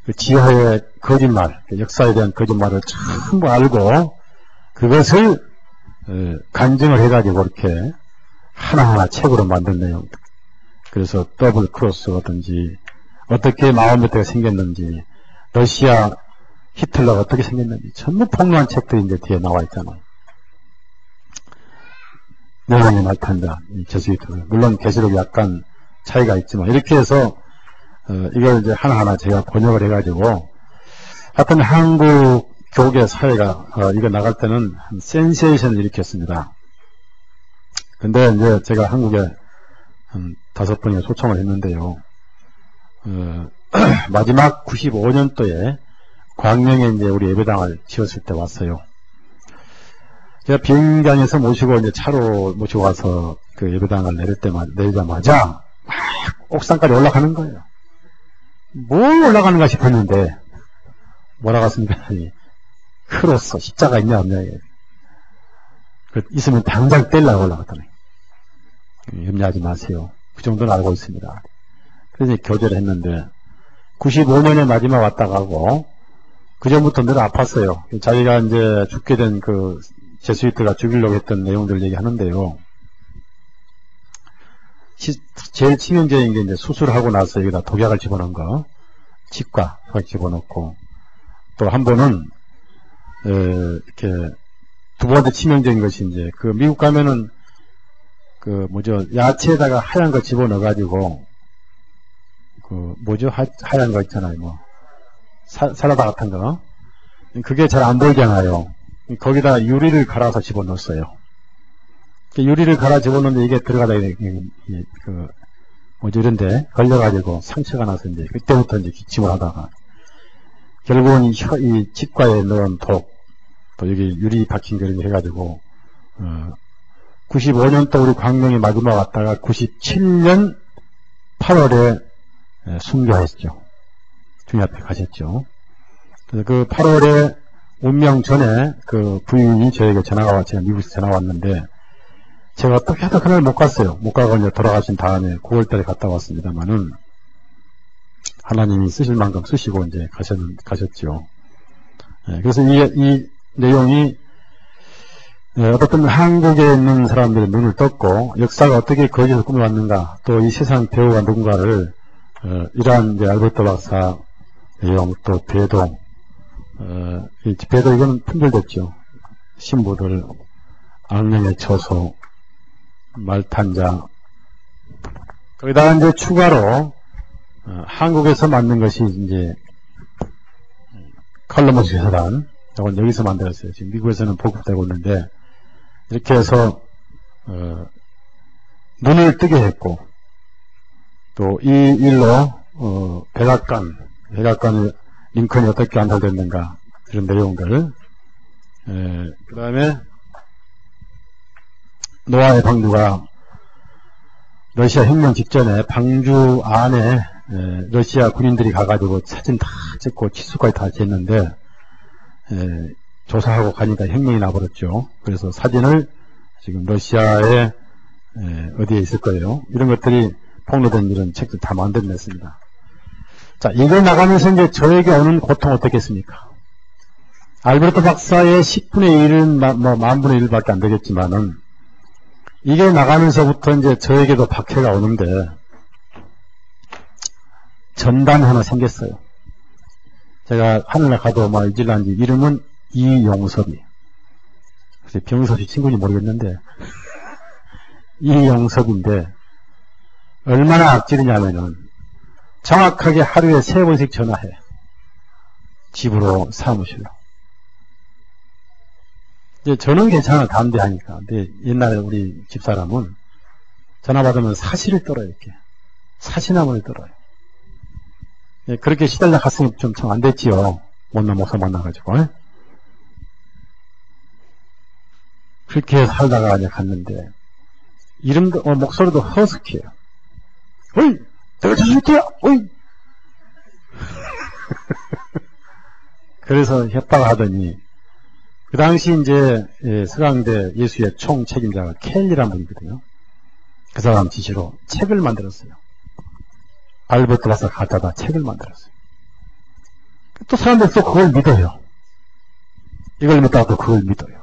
그 지하의 거짓말, 역사에 대한 거짓말을 전부 알고 그것을 간증을 해가지고 이렇게 하나하나 책으로 만든 내용. 그래서 더블 크로스라든지 어떻게 마오메트가 생겼는지 러시아 히틀러가 어떻게 생겼는지 전부 폭로한 책들이 이제 뒤에 나와 있잖아요. 내용이 나타난다. 이 제수이트. 물론 계시록이 약간 차이가 있지만 이렇게 해서 이걸 이제 하나하나 제가 번역을 해가지고 하여튼 한국 교계 사회가 이거 나갈 때는 센세이션을 일으켰습니다. 근데 이제 제가 한국에 한 5번이나 초청을 했는데요. 마지막 95년도에 광명에 이제 우리 예배당을 지었을 때 왔어요. 제가 비행장에서 모시고 이제 차로 모시고 와서 그 예배당을 내리자마자 막 옥상까지 올라가는 거예요. 뭘 올라가는가 싶었는데 뭐라고 했습니까? 크로스 십자가 있냐 없냐 있으면 당장 떼려고 올라갔더니 염려하지 마세요. 그 정도는 알고 있습니다. 그래서 교제를 했는데 95년에 마지막 왔다 가고 그 전부터 늘 아팠어요. 자기가 이제 죽게 된 그 제수이트가 죽이려고 했던 내용들 얘기하는데요. 제일 치명적인 게 이제 수술하고 나서 여기다 독약을 집어넣은 거, 치과 집어넣고, 또 한 번은 이렇게 두 번째 치명적인 것이 이제 그 미국 가면은 그 야채에다가 하얀 거 집어넣어가지고 그 하얀 거 있잖아요. 사라다 같은 거. 그게 잘 안 보이잖아요. 거기다 유리를 갈아서 집어넣었어요. 유리를 갈아 집어넣는데 이게 들어가다 이런데 걸려가지고 상처가 나서 이제 그때부터 이제 기침을 하다가 결국은 이 치과에 넣은 독, 또 여기 유리 박힌 거 이렇게 해가지고 95년도 우리 광명에 마지막 왔다가 97년 8월에 순교했죠. 주님 앞에 가셨죠. 그래서 그 8월에 운명 전에 그 부인이 저에게 제가 미국에서 전화가 왔는데 제가 어떻게 하다 그날 못 갔어요. 못 가고 이제 돌아가신 다음에 9월달에 갔다 왔습니다만은 하나님이 쓰실 만큼 쓰시고 이제 가셨죠. 그래서 이 내용이 어떻든 한국에 있는 사람들의 눈을 떴고 역사가 어떻게 거기서 꾸며왔는가 또 이 세상 배우가 누군가를 이러한 이제 알베르토 박사 내용 또 배도 이거는 품절됐죠. 신부들 악령의 처소 말탄자 거기다가 이제 추가로 한국에서 만든 것이 이제 컬러머스 회사단 이건 여기서 만들었어요. 지금 미국에서는 보급되고 있는데 이렇게 해서 눈을 뜨게 했고 또 이 일로 백악관 링컨이 어떻게 안달됐는가 이런 내용들 그 다음에 노아의 방주가 러시아 혁명 직전에 방주 안에 러시아 군인들이 가가지고 사진 다 찍고 치수까지 다 쟀는데 조사하고 가니까 혁명이 나버렸죠. 그래서 사진을 지금 러시아에 어디에 있을 거예요. 이런 것들이 폭로된 이런 책도 다 만들어냈습니다. 자, 이걸 나가면서 이제 저에게 오는 고통 어떻겠습니까? 알베르토 박사의 10분의 1은 만분의 1밖에 안 되겠지만은 이게 나가면서부터 이제 저에게도 박해가 오는데 전단 하나 생겼어요. 제가 하늘에 가도 잊을란지 이름은 이용섭이. 글쎄 병섭이 친구인지 모르겠는데 이용섭인데 얼마나 악질이냐면은 정확하게 하루에 3번씩 전화해. 집으로 사무실로. 이제 저는 괜찮아 담대하니까. 근데 옛날에 우리 집사람은 전화 받으면 사시를 떨어요. 이렇게 사시나무를 떨어요. 그렇게 시달려 갔으니 좀 안 됐지요. 못난 목사 만나가지고. 그렇게 살다가 이제 갔는데, 이름도, 목소리도 허스키해요. 어이! 내가 제수이트야! 어이! 그래서 협박을 하더니, 그 당시 이제, 서강대 예수의 총 책임자가 켈리라는 분이거든요. 그 사람 지시로 책을 만들었어요. 알버트 가서 갖다가 책을 만들었어요. 또 사람들이 또 그걸 믿어요. 이걸 믿다가 또 그걸 믿어요.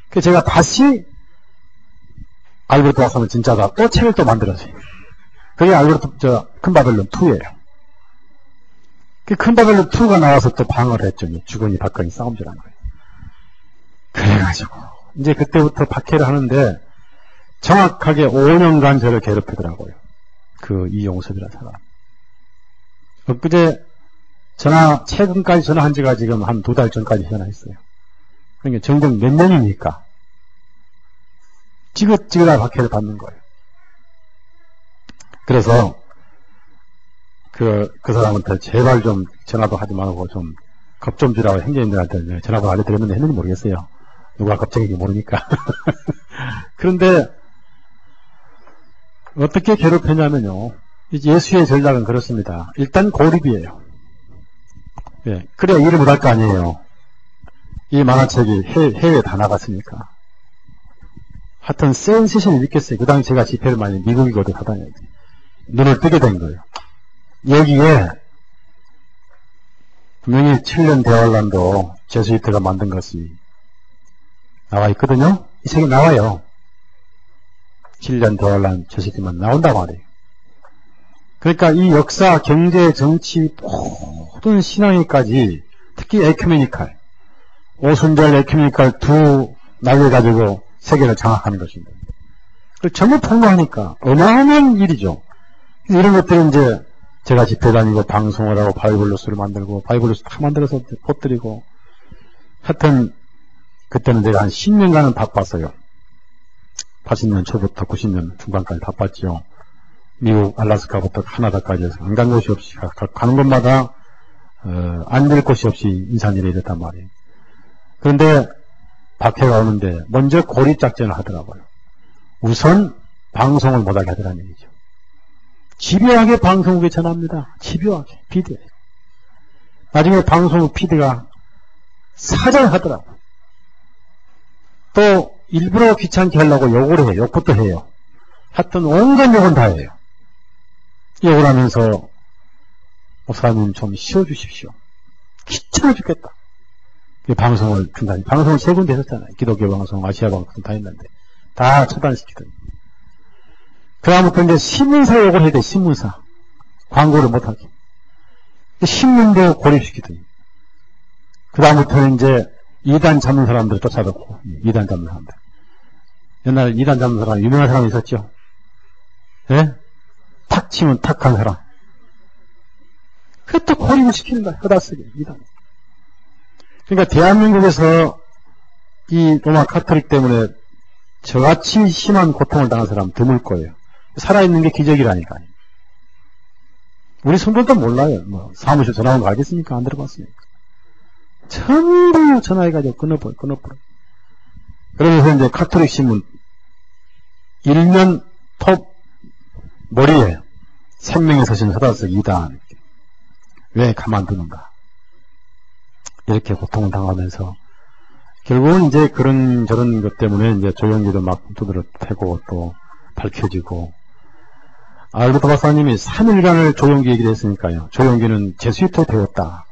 그래서 제가 다시 알버트 가서는 진짜다. 또 책을 또 만들었어요. 그게 알버트, 큰 바벨론 2예요. 그 큰 바벨론 2가 나와서 또 방어를 했더니 주거니 박거니 싸움질한 거예요. 그래가지고, 이제 그때부터 박해를 하는데, 정확하게 5년간 저를 괴롭히더라고요. 그 이용섭이라는 사람. 엊그제 최근까지 전화한 지가 지금 한 2달 전까지 전화했어요. 그러니까 정정 몇 년이니까 지긋지긋한 박해를 받는 거예요. 그래서 그 사람한테 제발 좀 전화도 하지 말고 좀 겁 좀 주라고 행정인들한테 전화번호 알려드렸는데 했는지 모르겠어요. 누가 겁쟁인지 모르니까. 그런데 어떻게 괴롭혔냐면요. 예수의 전략은 그렇습니다. 일단 고립이에요. 예, 그래야 일을 못할 거 아니에요. 이 만화책이 해외에 다 나갔으니까. 하여튼 센세이션이 있겠어요. 그 당시 제가 집회를 많이 미국이거든 하다니 눈을 뜨게 된 거예요. 여기에 분명히 7년 대환란도 제수이트가 만든 것이 나와 있거든요. 이 책에 나와요. 7년 대환란 제수이트만 나온다고 말이에요. 그러니까 이 역사, 경제, 정치, 모든 신앙에까지 특히 에큐메니칼, 오순절 에큐메니칼 두 날을 가지고 세계를 장악하는 것입니다. 그걸 전부 통과하니까 어마어마한 일이죠. 이런 것들은 이제 제가 집회 다니고 방송을 하고 바이블로스를 만들고 바이블로스 다 만들어서 퍼뜨리고 하여튼 그때는 제가 한 10년간은 바빴어요. 80년 초부터 90년 중반까지 바빴죠. 미국 알라스카부터 캐나다까지 해서 안 간 곳이 없이 가는 곳마다 앉을 곳이 없이 인산일이 이랬단 말이에요. 그런데 박해가 오는데 먼저 고립작전을 하더라고요. 우선 방송을 못하게 하더라는 얘기죠. 집요하게 방송국에 전합니다. 집요하게 비디오. 나중에 방송국 PD가 사절하더라고요. 또 일부러 귀찮게 하려고 욕을 해요. 욕부터 해요. 하여튼 온갖 욕은 다 해요. 욕을 하면서 목사님 좀 쉬어주십시오. 귀찮아 죽겠다. 방송을 중단히 방송을 3군데 했었잖아요. 기독교 방송, 아시아 방송 다 했는데 다 차단시키더니 그 다음부터 이제 신문사 욕을 해야 돼. 신문사 광고를 못하게 신문도 고립시키더니 그 다음부터는 이제 이단 잡는 사람들 쫓아놓고 이단 잡는 사람들 옛날에 이단 잡는 사람 유명한 사람이 있었죠. 예? 탁 치면 탁한 사람. 그것도 고립을 시키는 거야. 허다쓰게 이단. 그러니까 대한민국에서 이 로마 카톨릭 때문에 저같이 심한 고통을 당한 사람 드물 거예요. 살아있는 게 기적이라니까요. 우리 성도도 몰라요. 뭐 사무실 전화 온 거 알겠습니까? 안 들어봤으니까. 전부 전화해가지고 끊어버려. 그러면서 이제 카톨릭 신문 일면 톱 머리에 생명의 서신 허다쓰기 이단. 왜 가만두는가? 이렇게 고통을 당하면서 결국은 이제 저런 것 때문에 이제 조용기도 막 두드러 패고 또 밝혀지고 알버트 박사님이 3일간을 조용기 얘기를 했으니까요. 조용기는 제수이트 배웠다.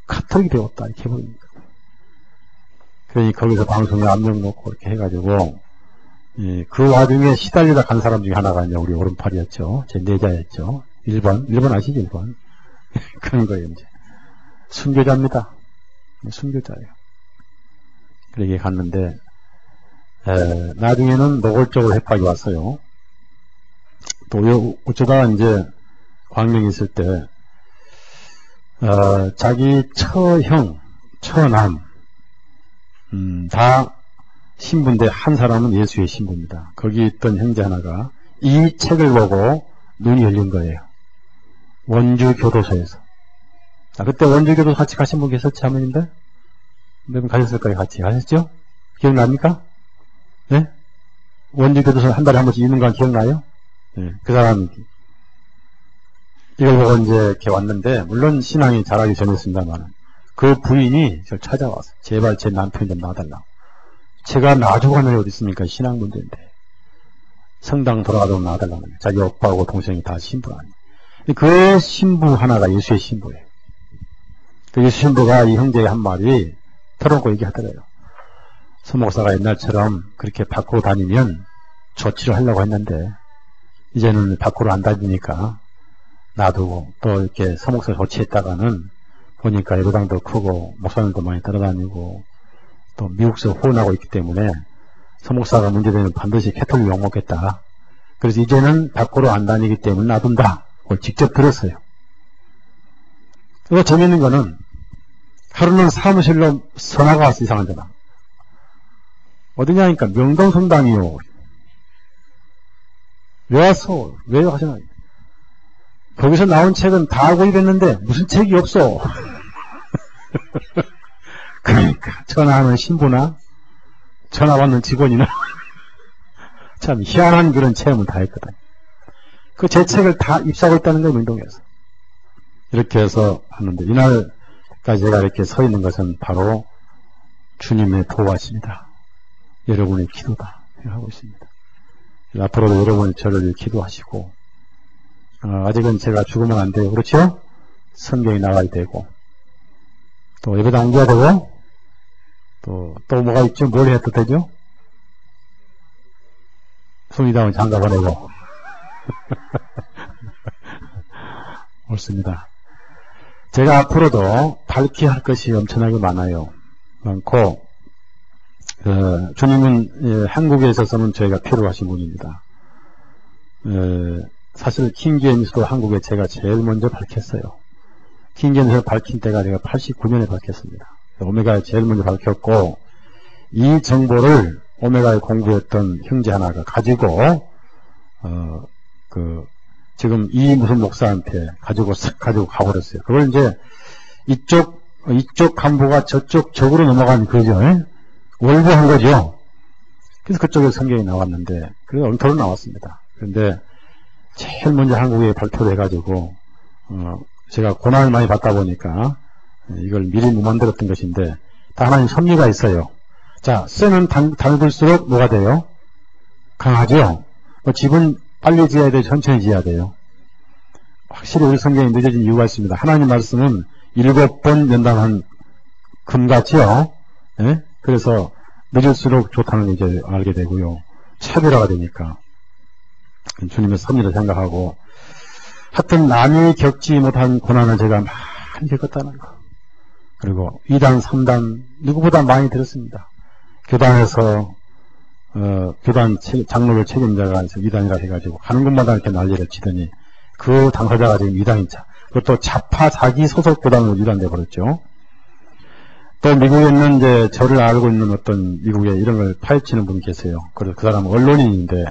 카톨릭 배웠다. 이렇게 해버립니다. 그러니 거기서 방송에 압력 놓고 이렇게 해가지고 그 와중에 시달리다 간 사람 중에 하나가 이제 우리 오른팔이었죠. 제 내자였죠. 1번 아시죠? 1번. 그런 거예요, 이제. 순교자입니다. 순교자예요. 그렇게 갔는데, 나중에는 노골적으로 협박이 왔어요. 또, 어쩌다가 이제, 광명에 있을 때, 자기 처형, 처남, 다 신부인데, 한 사람은 예수의 신부입니다. 거기 있던 형제 하나가 이 책을 보고 눈이 열린 거예요. 원주 교도소에서. 자, 그때 원주교도 같이 가신 분 계셨지, 할머님들? 몇 분 가셨을 거예요, 같이. 가셨죠? 기억납니까? 네? 원주교도서 한 달에 한 번씩 읽는 거 기억나요? 네, 그 사람, 이걸 보고 이제 이렇게 왔는데, 물론 신앙이 잘하기 전이었습니다만, 그 부인이 저를 찾아와서, 제발 제 남편 좀 놔달라고. 제가 놔주고 하는 게 어디 있습니까? 신앙 문제인데. 성당 돌아가도 놔달라고. 자기 오빠하고 동생이 다 신부 아니에요. 그 신부 하나가 예수의 신부예요. 그 예수 신부가 이 형제의 한 말이 털어놓고 얘기하더래요. 서 목사가 옛날처럼 그렇게 밖으로 다니면 조치를 하려고 했는데, 이제는 밖으로 안 다니니까 놔두고, 또 이렇게 서 목사 조치했다가는 보니까 예배당도 크고 목사님도 많이 따라다니고 또 미국서 후원하고 있기 때문에 서 목사가 문제되면 반드시 캐톨릭 욕먹겠다. 그래서 이제는 밖으로 안 다니기 때문에 놔둔다. 그걸 직접 들었어요. 그리고 재밌는 거는 하루는 사무실로 전화가 왔어. 이상한 전화. 어디냐니까 명동성당이요. 왜 왔어? 왜 하시나? 거기서 나온 책은 다 구입했는데 무슨 책이 없어. 그러니까 전화하는 신부나 전화 받는 직원이나 참 희한한 그런 체험을 다 했거든. 그 제 책을 다 입사하고 있다는 거예요, 명동에서. 이렇게 해서 하는데, 이날까지 제가 이렇게 서 있는 것은 바로 주님의 도와십니다. 여러분의 기도다 하고 있습니다. 앞으로도 여러분이 저를 기도하시고, 아직은 제가 죽으면 안 돼요. 그렇죠? 성경이 나가야 되고, 또 예배당 옮겨야 되고, 또 뭐가 있죠? 뭘 해도 되죠? 손이다운 장가 보내고. 옳습니다. 제가 앞으로도 밝혀야 할 것이 엄청나게 많고, 주님은 한국에 있어서는 저희가 필요하신 분입니다. 사실 킹제임스도 한국에 제가 제일 먼저 밝혔어요. 킹제임스를 밝힌 때가 제가 89년에 밝혔습니다. 오메가에 제일 먼저 밝혔고, 이 정보를 오메가에 공부했던 형제 하나가 가지고 지금 이 무슨 목사한테 가지고 가버렸어요. 그걸 이제 이쪽 간부가 저쪽으로 넘어간 거죠. 월부한 거죠. 그래서 그쪽에 성경이 나왔는데, 그래서 엉터로 나왔습니다. 그런데 제일 먼저 한국에 발표를 해가지고, 제가 고난을 많이 받다 보니까, 이걸 미리 못 만들었던 것인데, 다 하나님 섭리가 있어요. 자, 쇠는 닮을수록 뭐가 돼요? 강하죠? 집은 빨리 지어야 돼요? 천천히 지어야 돼요? 확실히 우리 성경이 늦어진 이유가 있습니다. 하나님 말씀은 7번 연단한 금같이요. 네? 그래서 늦을수록 좋다는 걸 이제 알게 되고요. 차별화가 되니까. 주님의 섭리를 생각하고, 하여튼 남이 겪지 못한 고난을 제가 많이 겪었다는 거. 그리고 2단, 3단, 누구보다 많이 들었습니다. 교단에서, 교단 장로를 책임자가 2단이라 해가지고, 가는 곳마다 이렇게 난리를 치더니, 그 당사자가 지금 2단이자. 그것도 자파 자기 소속 교단으로 2단 돼버렸죠. 또 미국에 있는 이제 저를 알고 있는 어떤 미국에 이런 걸 파헤치는 분이 계세요. 그래서 그 사람은 언론인인데,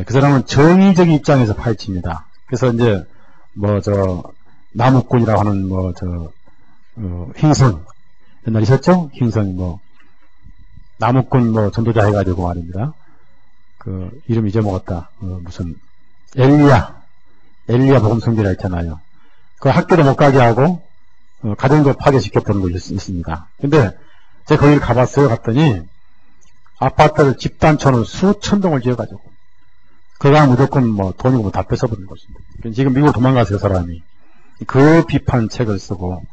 그 사람은 정의적 입장에서 파헤칩니다. 그래서 이제, 나무꾼이라고 하는 흰선. 옛날 있었죠? 흰선 나무꾼 전도자 해가지고 말입니다. 이름 잊어먹었다. 무슨, 엘리야 복음성지라 했잖아요. 그 학교도 못 가게 하고, 가정도 파괴시켜보는 것이 있습니다. 근데, 제가 거기를 가봤어요. 갔더니, 아파트를 집단촌을 수천 동을 지어가지고, 그가 무조건 돈이고 다 뺏어버리는 것입니다. 지금 미국 도망가서 그 사람이, 그 비판 책을 쓰고,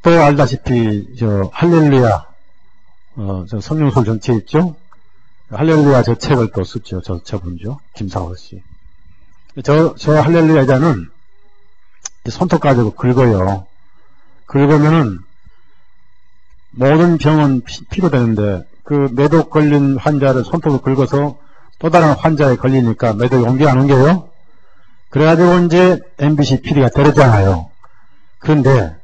또 알다시피, 할렐루야, 성령술 전체 있죠? 할렐루야 저 책을 또 썼죠. 저분죠. 김상호 씨. 저 할렐루야 자는 손톱 가지고 긁어요. 긁으면은 모든 병은 피로 되는데 그 매독 걸린 환자를 손톱을 긁어서 또 다른 환자에 걸리니까 매독이 옮겨 안 옮겨요? 그래가지고 이제 MBC PD가 때렸잖아요. 그런데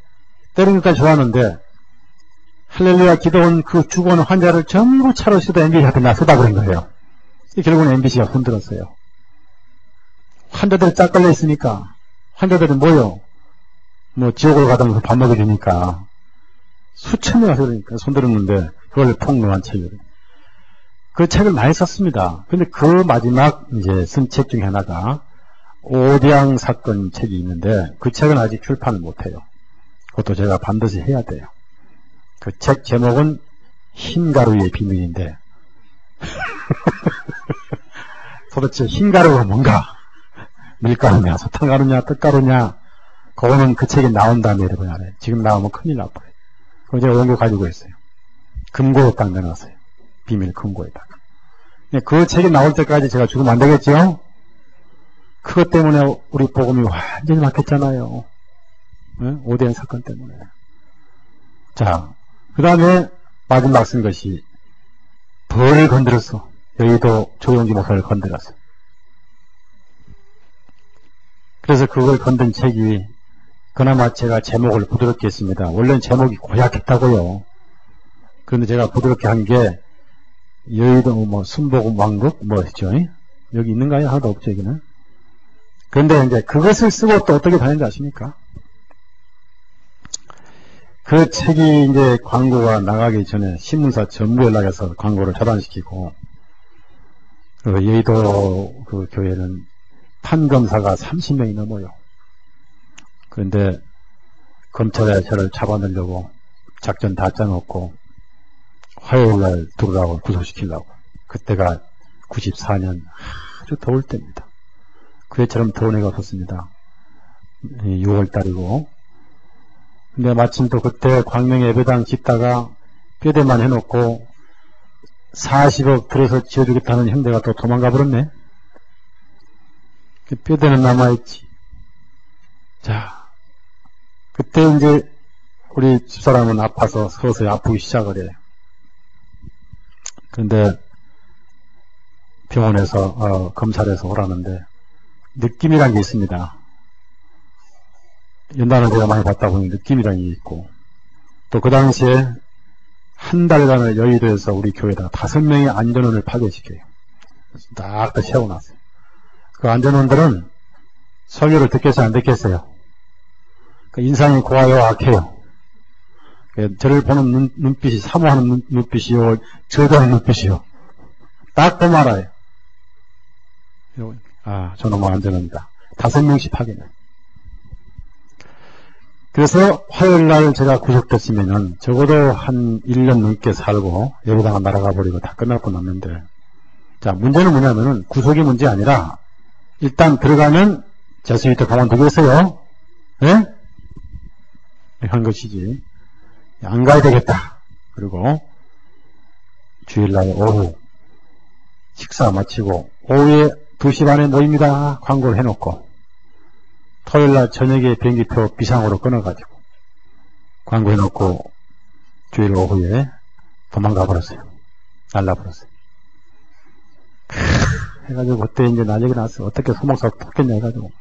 때리니까 좋았는데 할렐루야 기도원 그 죽어오는 환자를 전부 차로 쓰다 MBC한테 나서다 그런 거예요. 결국은 MBC가 흔들었어요. 환자들이 짝 걸려 있으니까 환자들은 뭐요? 뭐 지옥으로 가다면서 밥 먹여주니까 수천 명이 그러니까 손들었는데 그걸 폭로한 책이에요. 그 책을 많이 썼습니다. 근데 그 마지막 이제 쓴 책 중에 하나가 오대양 사건 책이 있는데 그 책은 아직 출판을 못해요. 그것도 제가 반드시 해야 돼요. 그 책 제목은 흰가루의 비밀인데 도대체 흰가루가 뭔가? 밀가루냐, 사탕가루냐, 떡가루냐? 그거는 그 책에 나온 다음에 여러분이 알아요. 지금 나오면 큰일 날 거예요. 그거 제가 원고 가지고 있어요. 금고에 딱 내놨어요. 비밀 금고에다가. 그 책이 나올 때까지 제가 죽으면 안 되겠죠? 그것 때문에 우리 복음이 완전히 막혔잖아요. 네? 오대양 사건 때문에. 자, 그 다음에 마지막 쓴 것이 벌을 건드렸어. 여의도 조용기 목사를 건드렸어. 그래서 그걸 건든 책이 그나마 제가 제목을 부드럽게 했습니다. 원래는 제목이 고약했다고요. 그런데 제가 부드럽게 한 게 여의도 뭐 순복음 왕국 뭐 했죠. 여기 있는가요? 하나도 없죠 여기는. 그런데 이제 그것을 쓰고 또 어떻게 다녔는지 아십니까? 그 책이 이제 광고가 나가기 전에 신문사 전부 연락해서 광고를 차단시키고, 그 여의도 그 교회는 판검사가 30명이 넘어요. 그런데 검찰에 저를 잡아내려고 작전 다 짜놓고 화요일날 들어가고 구속시키려고. 그때가 94년 아주 더울 때입니다. 그 해처럼 더운 해가 없었습니다. 6월달이고. 근데 마침 또 그때 광명 예배당 짓다가 뼈대만 해놓고 40억 들여서 지어주겠다는 형제가 또 도망가 버렸네. 그 뼈대는 남아있지. 자, 그때 이제 우리 집사람은 아파서 서서히 아프기 시작을 해요. 그런데 병원에서 검사를 해서 오라는데 느낌이란 게 있습니다. 연단을 제가 많이 받다 보니 느낌이란 게 있고, 또 그 당시에 한 달간을 여의도에서 우리 교회에다가 5명의 안전원을 파견시켜요. 딱 세워놨어요. 그 안전원들은 설교를 듣겠어요, 안 듣겠어요? 그 인상이 고와요, 악해요? 저를 보는 눈빛이 사모하는 눈빛이요, 저주하는 눈빛이요. 딱 그 말아요. 아, 저놈은 안전원이다. 5명씩 파견해요. 그래서 화요일날 제가 구속됐으면은 적어도 한 1년 넘게 살고 여기다가 날아가 버리고 다 끝날 뻔했는데, 자, 문제는 뭐냐면은 구속이 문제 아니라 일단 들어가면 제수이트 가만두겠어요? 예? 한 것이지. 안 가야 되겠다. 그리고 주일날 오후 식사 마치고 오후에 2시 반에 모입니다. 광고를 해놓고 토요일날 저녁에 비행기표 비상으로 끊어가지고 광고해놓고 주일 오후에 도망가 버렸어요. 날라버렸어요. 해가지고 그때 이제 난리가 났어. 어떻게 소목사가 뽑겠냐 해가지고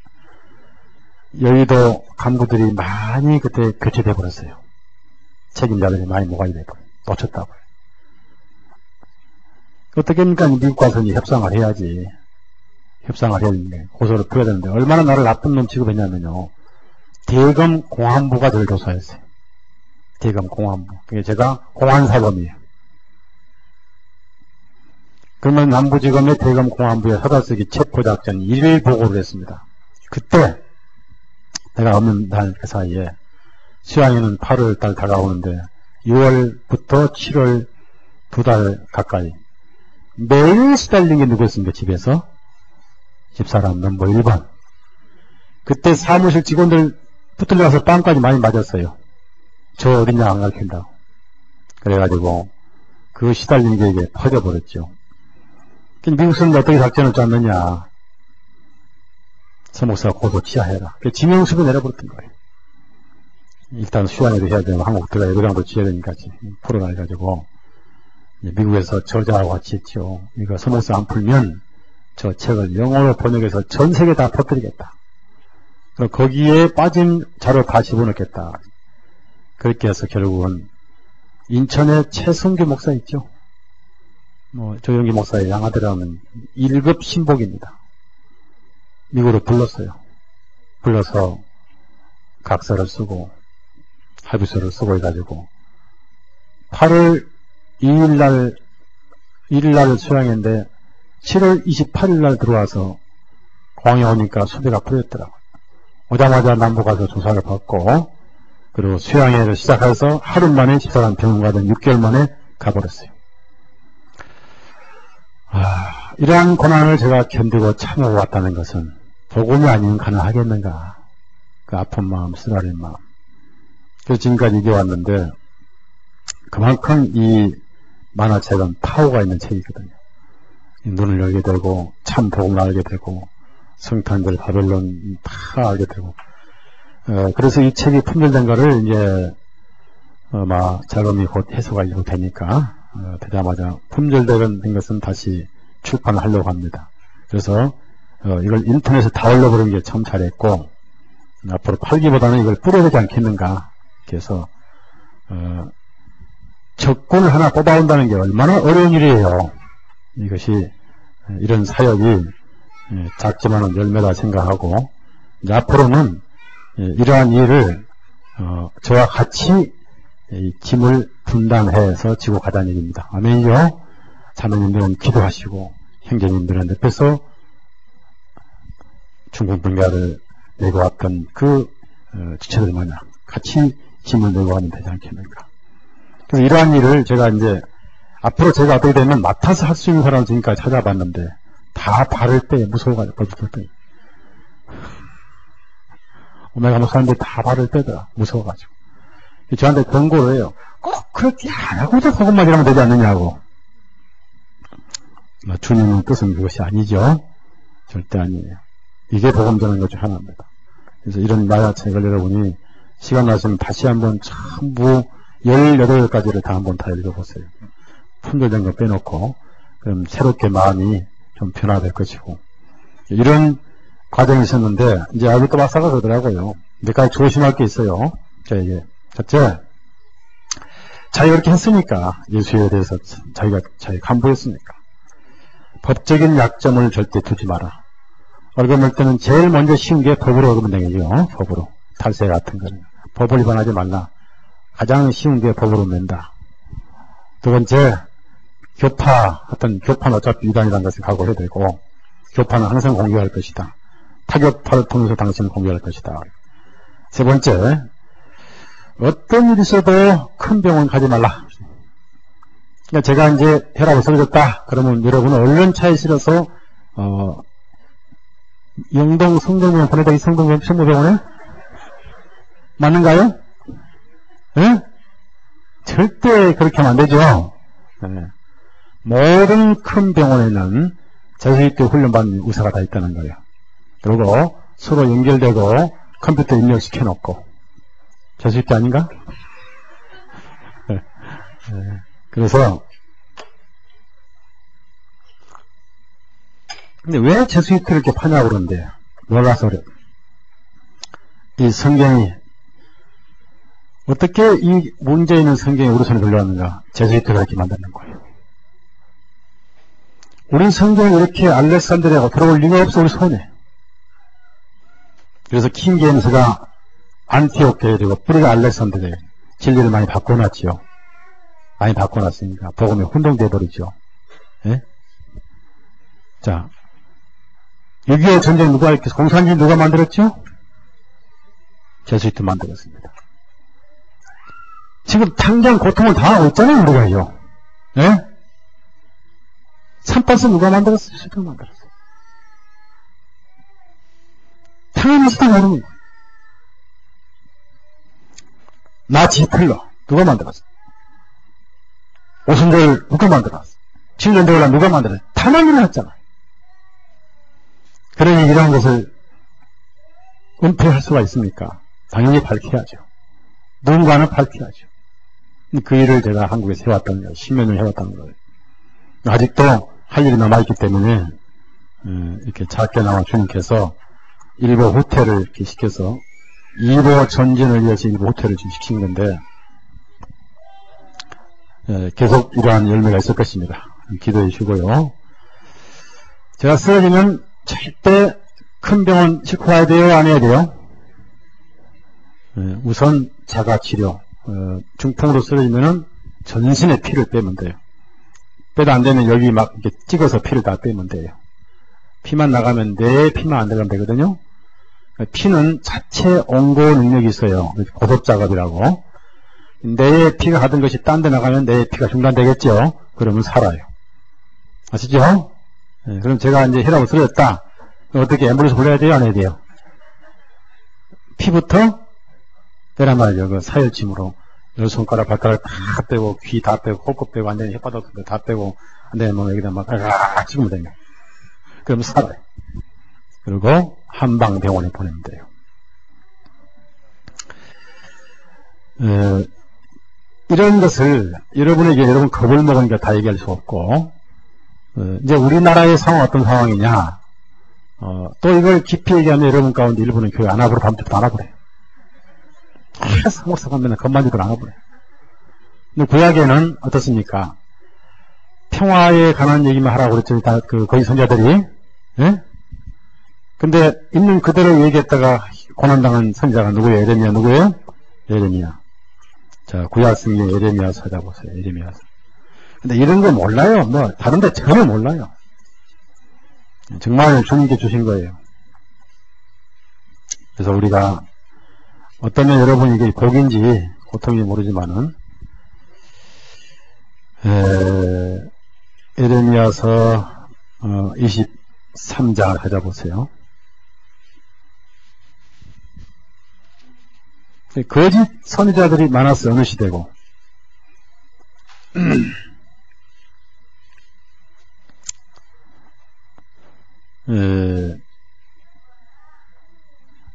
여의도 간부들이 많이 그때 교체돼 버렸어요. 책임자들이 많이 모가지 돼버려. 놓쳤다고요. 어떻게 합니까? 미국 가서 이제 협상을 해야지. 협상을 해야 되는데, 고소를 풀어야 되는데, 얼마나 나를 나쁜 놈 취급했냐면요. 대검 공안부가 저를 조사했어요. 대검 공안부. 그게 제가 공안사범이에요. 그러면 남부지검의 대검 공안부의 서다쓰기 체포작전 1일 보고를 했습니다. 그때, 내가 없는 날 그 사이에, 수양이는 8월 달 다가오는데, 6월부터 7월 2달 가까이, 매일 시달린 게 누구였습니까, 집에서? 집사람 넘버 1번. 그때 사무실 직원들 붙들려가서 빵까지 많이 맞았어요. 저 어딨냐 안 가르친다고. 그래가지고 그 시달린 게 이게 퍼져버렸죠. 미국 사람들 어떻게 작전을 짰느냐. 서목사가 고소 취하해라. 지명수를 내려버렸던 거예요. 일단 수양에도 해야 되고 한국 들어가 예배당도 지어야 되니까 풀어놔가지고 미국에서 저자하고 같이 했죠. 이거 서목사 안 풀면 저 책을 영어로 번역해서 전 세계 다 퍼뜨리겠다. 거기에 빠진 자료 다 집어넣겠다. 그렇게 해서 결국은 인천에 최성규 목사 있죠. 조영기 목사의 양아들하는 1급 신복입니다. 미국으로 불렀어요. 불러서 각서를 쓰고 합의서를 쓰고 해가지고 8월 2일날 수양인데 7월 28일날 들어와서 공항에 오니까 수배가 풀렸더라고요. 오자마자 남부 가서 조사를 받고 그리고 수양회를 시작해서 하루 만에 집사람 병원 가던 6개월 만에 가버렸어요. 이러한 고난을 제가 견디고 참아왔다는 것은 복음이 아니면 가능하겠는가. 그 아픈 마음, 쓰라린 마음. 그래서 지금까지 이겨왔는데 그만큼 이 만화책은 파워가 있는 책이거든요. 눈을 열게 되고 참 복음을 알게 되고 성탄절 바벨론 다 알게 되고 그래서 이 책이 품절된 거를 이제 자금이 곧 해소가 되니까 되자마자 품절된 것은 다시 출판하려고 합니다. 그래서 이걸 인터넷에 다 올려버린 게 참 잘했고 앞으로 팔기보다는 이걸 뿌려야 되지 않겠는가. 그래서 적군을 하나 뽑아온다는 게 얼마나 어려운 일이에요. 이것이 이런 사역이 작지만은 열매다 생각하고 이제 앞으로는 이러한 일을 저와 같이 짐을 분담해서 지고 가자는 얘기입니다. 아멘이죠? 자매님들은 기도하시고 형제님들은 옆에서 중국 분가를 내고 왔던 그 지체들 마냥 같이 짐을 내고 가면 되지 않겠는가. 그래서 이러한 일을 제가 이제 앞으로 제가 어떻게 되면 맡아서 할 수 있는 사람을 지금까지 찾아봤는데 다 바를 때 무서워가지고 벌써 때 오메가 목사님들 다 바를 때더라. 무서워가지고 저한테 권고를 해요. 꼭 그렇게 안 하고도 그것만 이러면 되지 않느냐고. 주님의 뜻은 그것이 아니죠. 절대 아니에요. 이게 복음 전하는 것 중 하나입니다. 그래서 이런 만화책을 여러분이 시간 나시면 다시 한번 전부 18가지를 다 한번 다 읽어보세요. 품절된 거 빼놓고 그럼 새롭게 마음이 좀 변화될 것이고 이런 과정이 있었는데 이제 아직도 박사가 그러더라고요. 몇 가지 조심할 게 있어요. 저에게 첫째, 자기가 이렇게 했으니까 예수에 대해서 자기가 간부했으니까 법적인 약점을 절대 두지 마라. 어금을 때는 제일 먼저 쉬운 게 법으로 어금은 되겠죠. 법으로 탈세 같은 거는 법을 위반하지 말라. 가장 쉬운 게 법으로 낸다. 두 번째, 교파는 어차피 이단이라는 것을 각오해야 되고, 교파는 항상 공개할 것이다. 타격파를 통해서 당신을 공개할 것이다. 세 번째, 어떤 일이 있어도 큰 병원 가지 말라. 그러니까 제가 이제 혈압을 쓰러졌다. 그러면 여러분은 얼른 차에 실어서, 영동 성동병원 보내다 이 성동병원에? 맞는가요? 예? 절대 그렇게 하면 안 되죠. 네. 모든 큰 병원에는 제수있게 훈련받는 의사가 다 있다는 거예요. 그리고 서로 연결되고 컴퓨터 입력시켜 놓고 제수있게 아닌가? 네. 네. 그래서 근데 왜 제수이트를 이렇게 파냐고 그러는데 놀라서 그래. 이 성경이 어떻게 이 문제 있는 성경이 우리 손에 들려왔는가? 제수이트가 이렇게 만드는 거예요. 우리 성경이 이렇게 알렉산드리아가 들어올 리가 없어, 우리 손에. 그래서 킹 제임스가 안티오크에 되고 뿌리가 알렉산드리아에 진리를 많이 바꿔놨지요. 많이 바꿔놨으니까 복음이 혼동돼 버리죠. 예? 자, 6.25 전쟁 누가 이렇게 공산주의 누가 만들었죠? 제수이트 만들었습니다. 지금 당장 고통을 당하고 있잖아요, 우리가요. 예? 산파스 누가 만들었어요? 제수이트 만들었어요. 당연히 모르는 거예요. 나치 히틀러 누가 만들었어요? 오순절 누가 만들었어요? 7년 대회라 누가 만들었어요? 하나님이 했잖아요. 그러니 이러한 것을 은폐할 수가 있습니까? 당연히 밝혀야죠. 누군가는 밝혀야죠. 그 일을 제가 한국에서 해왔다는 거예요. 10년을 해왔다는 거예요. 아직도 할 일이 남아있기 때문에 이렇게 작게나마 주님께서 일부 후퇴를 이렇게 시켜서 2보 전진을 위해서 일부 후퇴를 좀 시킨 건데 계속 이러한 열매가 있을 것입니다. 기도해 주시고요. 제가 쓰러지면 절대 큰 병원 싣고 가야 돼요? 안 해야 돼요? 우선 자가치료, 중풍으로 쓰러지면은 전신에 피를 빼면 돼요. 빼도 안 되면 여기 막 이렇게 찍어서 피를 다 빼면 돼요. 피만 나가면 내 피만 안 들어가면 되거든요. 피는 자체 온고 능력이 있어요. 고섭작업이라고. 내 피가 가던 것이 딴 데 나가면 내 피가 중단되겠죠. 그러면 살아요. 아시죠? 그럼 제가 이제 혈압을 쓰러졌다. 어떻게 앰뷸런스 불러야 돼요? 안 해야 돼요? 피부터 빼란 말이죠. 그 사혈침으로 열 손가락, 발가락 다 빼고, 귀 다 빼고, 코끝 빼고, 완전히 혓바닥 다 빼고, 안 되면 뭐 여기다 막 찍으면 됩니다. 그럼 살아요. 그리고 한방병원에 보내면 돼요. 이런 것을 여러분에게 여러분 겁을 먹으니까 다 얘기할 수 없고, 이제 우리나라의 상황은 어떤 상황이냐, 또 이걸 깊이 얘기하면 여러분 가운데 일부는 교회 안 와버려, 밤새도 안 와버려요. 사목사가면 겁만지도 안 와버려요. 근데 구약에는 어떻습니까? 평화에 관한 얘기만 하라고 그랬죠. 다, 거기 선자들이. 예? 근데 있는 그대로 얘기했다가 고난당한 선자가 누구예요? 에레미야 누구예요? 에레미야. 자, 구약 성경 에레미야 찾아보세요. 에레미야. 근데 이런 거 몰라요. 뭐, 다른데 전혀 몰라요. 정말 주님께 주신 거예요. 그래서 우리가 어떠면 여러분이 이게 복인지 고통인지 모르지만은, 에레미야서 23장을 찾아보세요. 거짓 선지자들이 많았어요. 어느 시대고.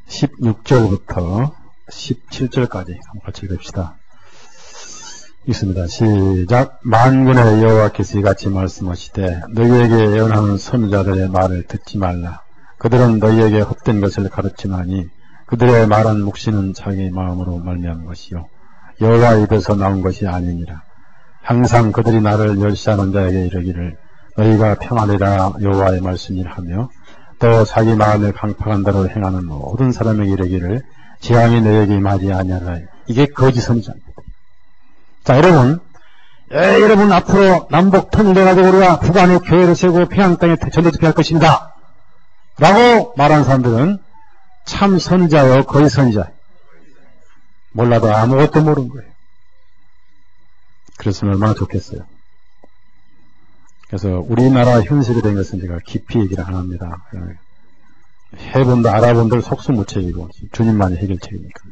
16절부터 17절까지 한번 같이 읽읍시다. 읽습니다. 시작. 만군의 여호와께서 이같이 말씀하시되 너희에게 예언하는 선지자들의 말을 듣지 말라. 그들은 너희에게 헛된 것을 가르치나니 그들의 말한 묵시는 자기 마음으로 말미암은 것이요 여호와 입에서 나온 것이 아니니라. 항상 그들이 나를 멸시하는 자에게 이르기를 너희가 평안이라 여호와의 말씀이라 하며 또 자기 마음을 강팍한 대로 행하는 모든 사람에게 이르기를 재앙이 너희에게 임하지 아니하라. 이게 거짓 선지자입니다. 자, 여러분 앞으로 남북 통일돼가지고 우리가 북한에 교회를 세우고 평양 땅에 전도집회할 것입니다. 라고 말하는 사람들은 참 선지자요, 거짓 선지자. 몰라도 아무것도 모르는 거예요. 그랬으면 얼마나 좋겠어요. 그래서 우리나라 현실이 된 것은 제가 깊이 얘기를 안 합니다. 해본들, 알아본들 속수무책이고 주님만이 해결책이니까.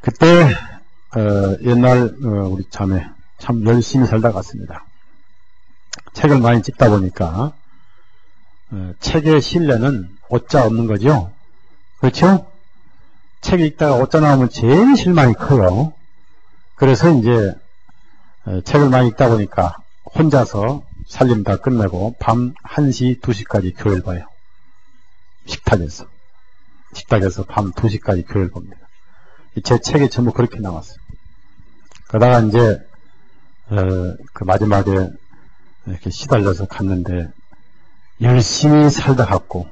그때 옛날 우리 자매 참 열심히 살다 갔습니다. 책을 많이 찍다 보니까 책의 신뢰는 오자 없는 거죠. 그렇죠? 책 읽다가 오자 나오면 제일 실망이 커요. 그래서 이제 책을 많이 읽다 보니까 혼자서 살림 다 끝내고 밤 1시, 2시까지 교회를 봐요. 식탁에서 밤 2시까지 교회를 봅니다. 제 책에 전부 그렇게 나왔어요. 그러다가 이제 그 마지막에 이렇게 시달려서 갔는데 열심히 살다 갔고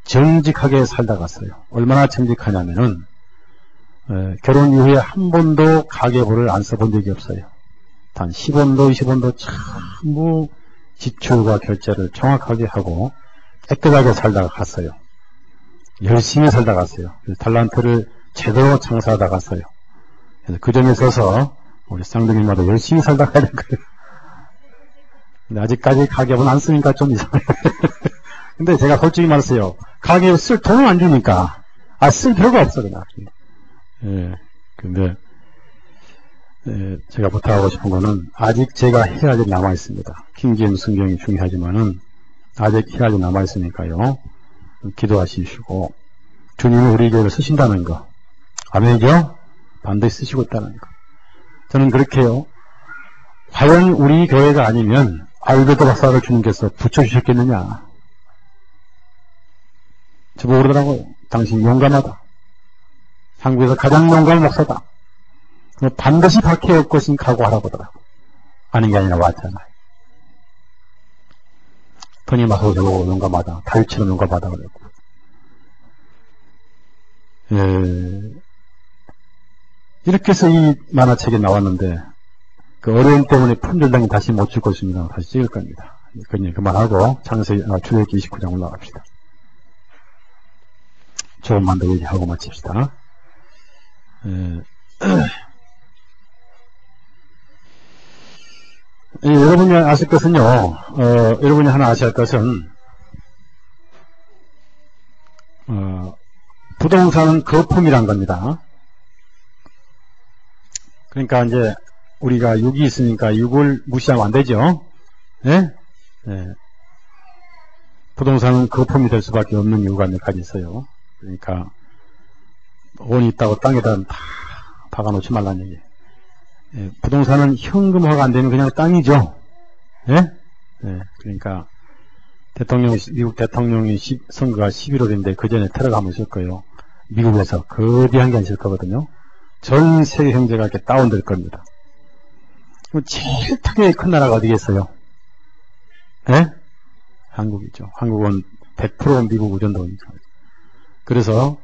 정직하게 살다 갔어요. 얼마나 정직하냐면은 결혼 이후에 한 번도 가계부를 안 써본 적이 없어요. 단 10원도 20원도 전부 지출과 결제를 정확하게 하고 깨끗하게 살다가 갔어요. 열심히 살다 갔어요. 달란트를 제대로 장사하다 갔어요. 그래서 그 점에 있어서 우리 쌍둥이마다 열심히 살다 가야 될 거예요. 근데 아직까지 가계부는 안 쓰니까 좀 이상해요. 근데 제가 솔직히 말했어요. 가계부 쓸 돈을 안 주니까 쓸 필요가 없어 그냥. 근데 제가 부탁하고 싶은 거는 아직 제가 해야 할 일이 남아 있습니다. 킹제임스 성경이 중요하지만은 아직 해야 할 일이 남아 있으니까요. 기도하시고 주님이 우리 교회를 쓰신다는 거. 아멘이죠? 반드시 쓰시고 있다는 거. 저는 그렇게요. 과연 우리 교회가 아니면 알베르토 박사를 주님께서 붙여주셨겠느냐. 저보고 그러더라고요. 당신 용감하다. 한국에서 가장 용감한 목사다. 반드시 박해할 것인 각오하라고 하더라고요. 아닌 게 아니라 왔잖아요. 토니 마소로 저보고 용감하다. 다윗처럼 용감하다 그랬고. 이렇게 해서 이 만화책이 나왔는데 그 어려움 때문에 품절당이 다시 못 찍고 있습니다. 다시 찍을 겁니다. 그만하고 출애굽기 29장 올라갑시다. 조금만 더 얘기하고 마칩시다. 여러분이 아실 것은요, 여러분이 하나 아셔야 할 것은, 부동산은 거품이란 겁니다. 그러니까 이제 우리가 6이 있으니까 6을 무시하면 안 되죠. 예? 예. 부동산은 거품이 될 수밖에 없는 이유가 몇 가지 있어요. 그러니까 원이 있다고 땅에다 다 박아놓지 말라는 얘기예요. 예, 부동산은 현금화가 안 되면 그냥 땅이죠. 예? 예, 그러니까 미국 대통령이 선거가 11월인데 그 전에 테러가 한번 있을 거예요. 미국에서 거대한 게 있을 거거든요. 전 세계 경제가 이렇게 다운될 겁니다. 제일 타격이 큰 나라가 어디겠어요? 예? 한국이죠. 한국은 100% 미국 의존도니까. 그래서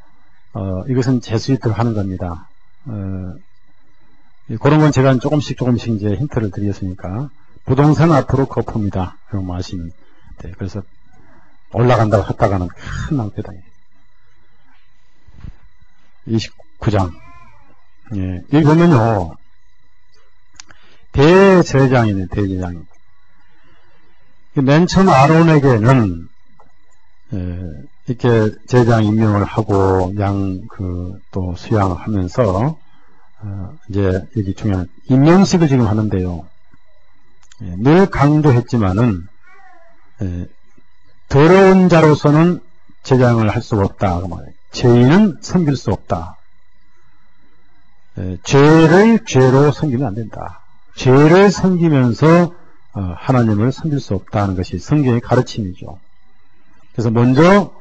이것은 제수이트를 하는 겁니다. 그런 건 제가 조금씩 이제 힌트를 드리겠으니까 부동산 앞으로 거품이다. 그런 거 아시면 돼. 그래서 올라간다고 했다가는 큰 낭패다. 29장. 예, 여기 보면요, 대제사장이네, 대제사장. 맨 처음 아론에게는 이렇게 제사장 임명을 하고 또 수양을 하면서 이제 여기 중요한 임명식을 지금 하는데요. 늘 강조했지만은 더러운 자로서는 제사장을 할 수가 없다. 그 말이에요. 죄인은 섬길 수 없다. 죄를 죄로 섬기면 안 된다. 죄를 섬기면서 하나님을 섬길 수 없다는 것이 성경의 가르침이죠. 그래서 먼저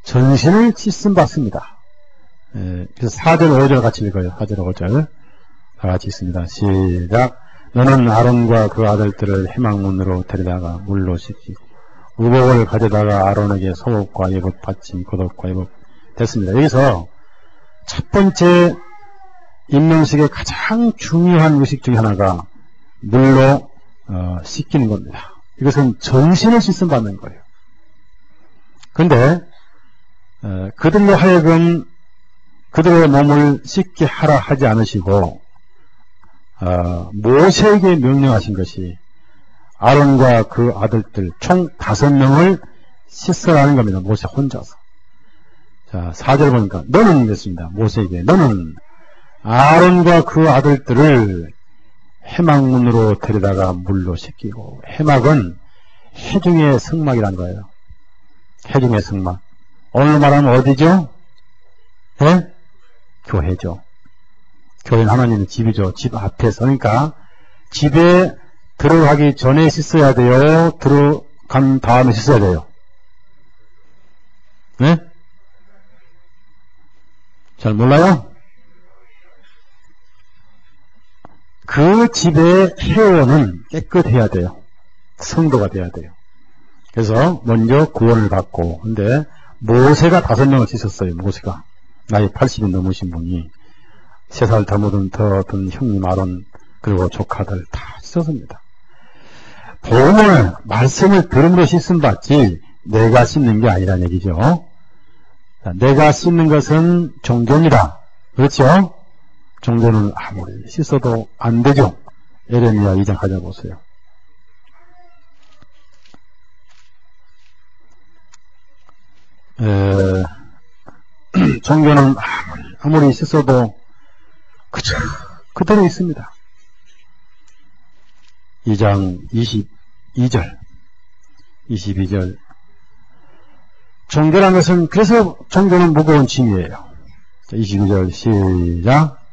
전신을 씻음 받습니다. 그래서 4절 5절 같이 읽어요. 4절 5절 다 같이 있습니다. 시작. 너는 아론과 그 아들들을 해망문으로 데려다가 물로 씻기고 의복을 가져다가 아론에게 속옷과 예복 받침 겉옷과 예복 됐습니다. 여기서 첫 번째 임명식의 가장 중요한 의식 중에 하나가 물로 씻기는 겁니다. 이것은 전신을 씻음 받는 거예요. 그런데 그들로 하여금 그들의 몸을 씻게 하라 하지 않으시고 모세에게 명령하신 것이 아론과 그 아들들 총 5명을 씻으라는 겁니다. 모세 혼자서. 자, 4절 보니까 너는 그랬습니다. 모세에게 너는 아론과 그 아들들을 해막문으로 데려다가 물로 씻기고, 해막은 해중의 성막이라는 거예요. 해중의 성막. 오늘 말하면 어디죠? 예? 교회죠. 교회는 하나님의 집이죠. 집 앞에서. 그러니까 집에 들어가기 전에 씻어야 돼요? 들어간 다음에 씻어야 돼요? 네? 잘 몰라요? 그 집의 회원은 깨끗해야 돼요. 성도가 돼야 돼요. 그래서 먼저 구원을 받고, 근데 모세가 5명을 씻었어요. 모세가 나이 80이 넘으신 분이 3살 더 묻은 형님 아론 그리고 조카들 다 씻었습니다. 복음을 말씀을 들음으로 씻음 받지 내가 씻는 게 아니라는 얘기죠. 내가 씻는 것은 종교입니다. 그렇죠? 종교는 아무리 씻어도 안 되죠. 에레미야 2장 가져보세요. 종교는 아무리 씻어도 그대로 있습니다. 2장 22절 22절 종교란 것은 그래서 종교는 무거운 짐이에요. 22절 시작.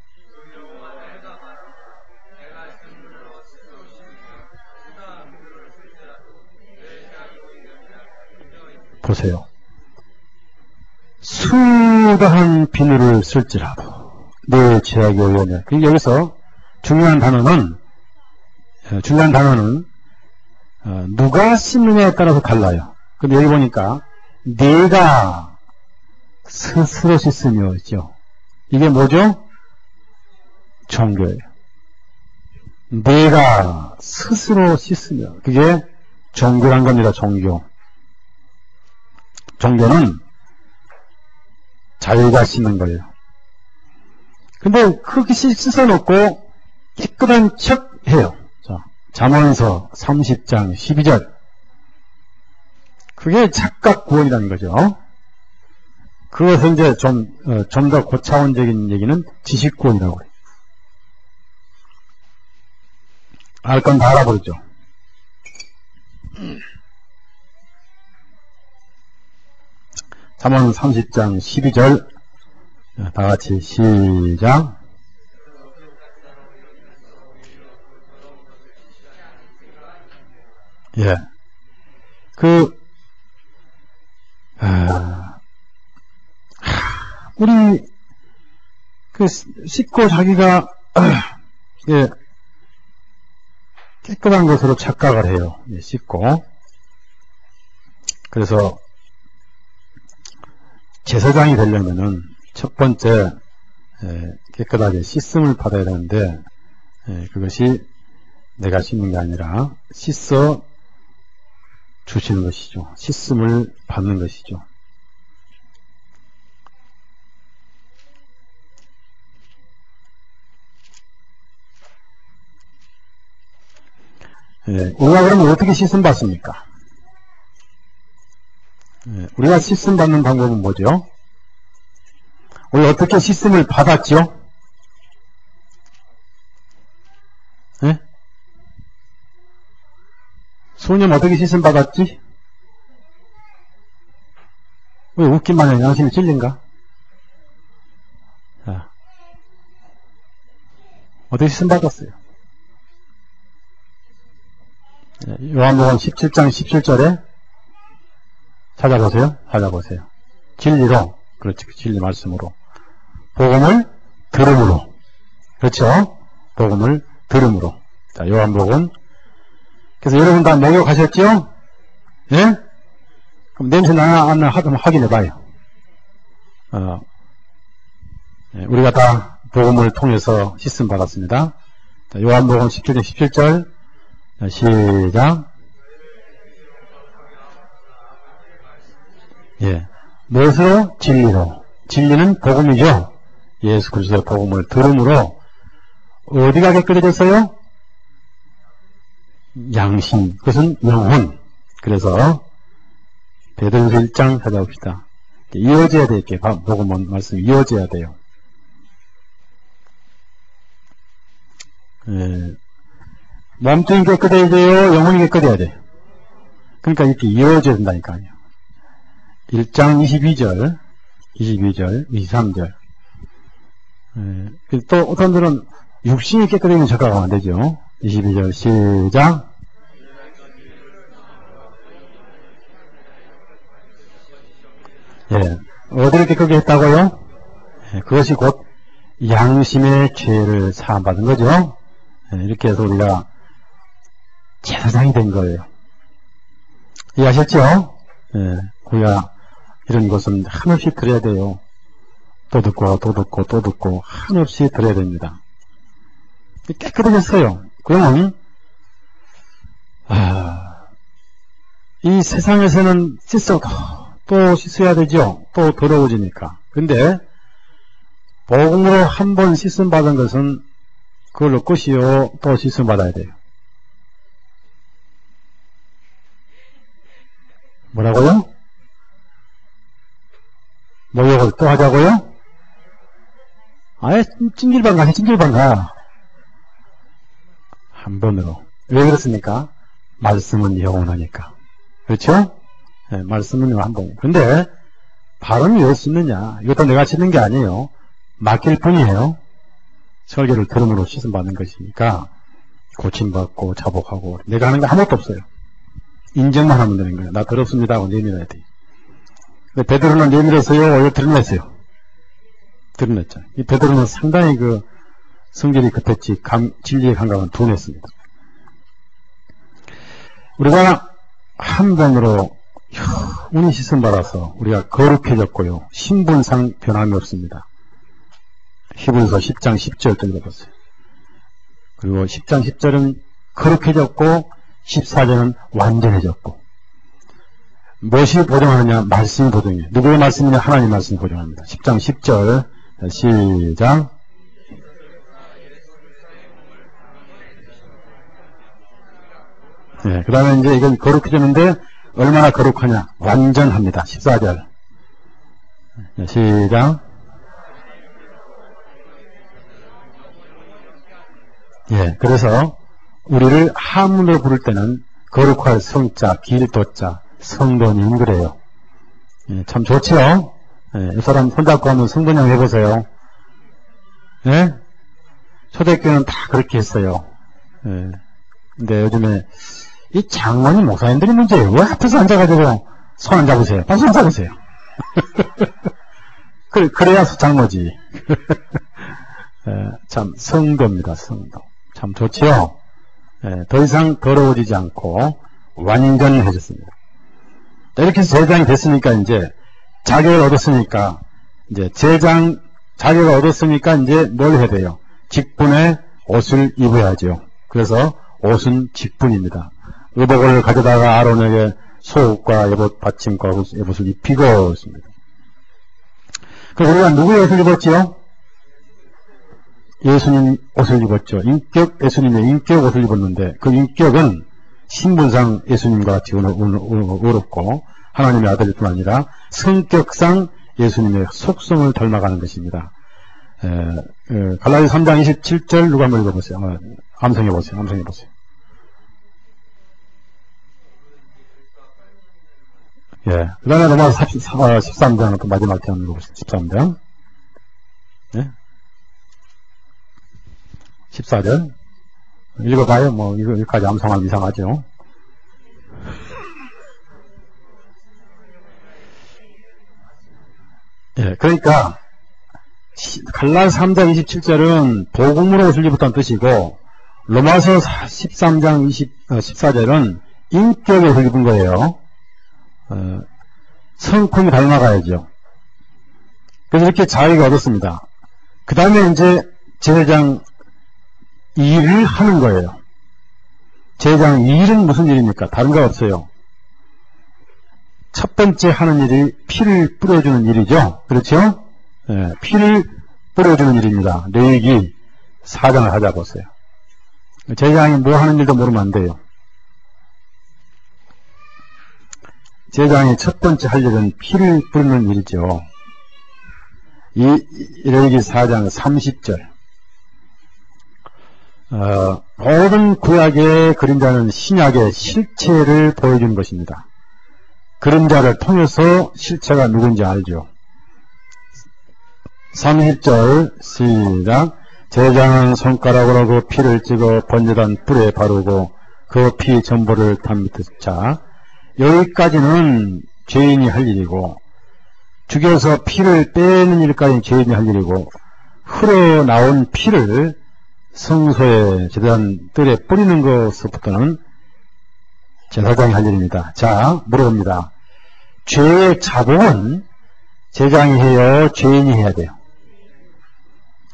보세요. 수다한 비누를 쓸지라도 내 죄악이 오려면, 여기서 중요한 단어는 누가 씻느냐에 따라서 달라요. 근데 여기 보니까 내가 스스로 씻으며 있죠. 이게 뭐죠? 종교예요. 내가 스스로 씻으며, 그게 종교란 겁니다. 종교. 종교는 자기가 씻는 거예요. 근데 그렇게 씻어놓고 깨끗한 척 해요. 자, 잠언서 30장 12절. 그게 착각 구원이라는 거죠. 그것은 이제 좀 더 고차원적인 얘기는 지식 구원이라고 해요. 알 건 다 알아버리죠. 잠언 30장 12절. 다 같이 시작. 예. 우리, 씻고 자기가, 예, 깨끗한 것으로 착각을 해요. 예, 씻고. 그래서, 제사장이 되려면은, 첫 번째, 깨끗하게 씻음을 받아야 되는데, 그것이 내가 씻는 게 아니라, 씻어 주시는 것이죠. 씻음을 받는 것이죠. 우리가 그러면 어떻게 씻음 받습니까? 우리가 씻음 받는 방법은 뭐죠? 우리 어떻게 씻음을 받았죠? 소년 어떻게 씻음 받았지? 왜 웃기만 해? 양심이 찔린가? 자, 어떻게 씻음 받았어요? 요한복음 17장 17절에 찾아보세요. 진리로, 그렇지, 진리 말씀으로. 복음을 들음으로. 그렇죠? 복음을 들음으로. 자, 요한복음. 그래서 여러분 다 목욕하셨죠? 예? 그럼 냄새 나나 안 나나 한번 확인해봐요. 우리가 다 복음을 통해서 씻음 받았습니다. 자, 요한복음 17장 17절. 자, 시작. 예. 무엇으로? 진리로. 진리는 복음이죠. 예수 그리스도의 복음을 들음으로 어디가 깨끗해졌어요? 양심. 그것은 영혼. 그래서 베드로서 1장 찾아봅시다. 이어져야 돼. 이렇게 복음 말씀이 이어져야 돼요. 몸뚱이 깨끗해야 돼요? 영혼이 깨끗해야 돼요? 그러니까 이렇게 이어져야 된다니까요. 1장 22절, 23절. 또 어떤 분들은 육신이 깨끗해지면 착각하면 안 되죠. 22절 시작. 예, 어디를 깨끗하게 했다고요? 예, 그것이 곧 양심의 죄를 사함받은 거죠. 예, 이렇게 해서 우리가 제사장이 된 거예요. 이해하셨죠? 예, 우리가 이런 것은 한없이 들어야 돼요. 또 듣고 한없이 들어야 됩니다. 깨끗해졌어요. 그러면 이 세상에서는 씻어도 또 씻어야 되죠. 또 더러워지니까. 근데 복음으로 한 번 씻음 받은 것은 그걸로 끝이요. 또 씻음 받아야 돼요. 뭐라고요? 목욕을 또 하자고요? 아예 찜질방 가. 한 번으로. 왜 그렇습니까? 말씀은 영원하니까. 그렇죠? 네, 말씀은 한 번. 근데 발음이 왜 씻느냐? 이것도 내가 씻는 게 아니에요. 맡길 뿐이에요. 설교를 들음으로 씻음 받는 것이니까 고침받고 자복하고 내가 하는 게 아무것도 없어요. 인정만 하면 되는 거예요. 나 더럽습니다 하고 내밀어야 돼. 근데 베드로는 내밀었어요? 왜 드러냈어요? 드러냈죠. 이 베드로는 상당히 성질이 급했지 진리의 감각은 둔했습니다. 우리가 한 번으로 운이 씻음 받아서 우리가 거룩해졌고요. 신분상 변함이 없습니다. 히브리서 10장 10절 읽어봤어요. 그리고 10장 10절은 거룩해졌고 14절은 완전해졌고, 무엇이 보증하느냐? 말씀이 보증해요. 누구의 말씀이냐? 하나님 말씀이 보증합니다. 10장 10절 시작. 그 다음에 이제 이건 거룩해졌는데 얼마나 거룩하냐? 완전합니다. 14절 시작. 그래서 우리를 한문으로 부를 때는 거룩할 성자, 길도자, 성도님 그래요. 참 좋지요? 이 사람 손잡고 한번 성도님 해보세요. 초대교회는 다 그렇게 했어요. 근데 요즘에 이 장로님 목사님들이 문제예요. 왜 앞에서 앉아가지고 손 안 잡으세요? 손 잡으세요. 그래야 장로지. 참 성도입니다. 성도. 참 좋지요? 더 이상 더러워지지 않고 완전해졌습니다. 이렇게 해서 제장이 됐으니까 이제 자격을 얻었으니까 이제 자격을 얻었으니까 이제 뭘 해야 돼요? 직분의 옷을 입어야죠. 그래서 옷은 직분입니다. 의복을 가져다가 아론에게 속옷과 예봇 받침과 예봇을 입히고 있습니다. 그래서 우리가 누구의 옷을 입었지요? 예수님 옷을 입었죠. 예수님의 인격 옷을 입었는데 그 인격은 신분상 예수님과 같이 어렵고 하나님의 아들일 뿐 아니라 성격상 예수님의 속성을 닮아가는 것입니다. 갈라디 3장 27절 누가 한번 읽어보세요. 암송해보세요. 그 다음에 넘어가서 13장 또 마지막 장 읽어보세요. 13장 14절 읽어봐요. 뭐 여기까지 암송하면 이상하죠. 그러니까 갈라디아 3장 27절은 복음으로 옷을 입었다는 뜻이고 로마서 13장 14절은 인격의 옷을 입은 거예요. 성품이 닮아가야죠. 그래서 이렇게 자유가 얻었습니다. 그 다음에 이제 제사장 일을 하는 거예요. 제사장 일은 무슨 일입니까? 다른 거 없어요. 첫 번째 하는 일이 피를 뿌려주는 일이죠. 그렇죠? 피를 뿌려주는 일입니다. 레위기 4장을 찾아보세요. 제사장이 뭐 하는 일도 모르면 안 돼요. 제사장이 첫 번째 할 일은 피를 뿌리는 일이죠. 이 레위기 4장 30절 모든 구약의 그림자는 신약의 실체를 보여주는 것입니다. 그림자를 통해서 실체가 누군지 알죠. 30절 시작. 제사장은 손가락으로 그 피를 찍어 번제단 뿔에 바르고 그 피 전부를 담 밑에 차. 여기까지는 죄인이 할 일이고 죽여서 피를 빼는 일까지는 죄인이 할 일이고 흘러나온 피를 성소의 제단 뜰에 뿌리는 것부터는 제사장이 할 일입니다. 자, 물어봅니다. 죄의 자복은 제사장이 해요? 죄인이 해야 돼요?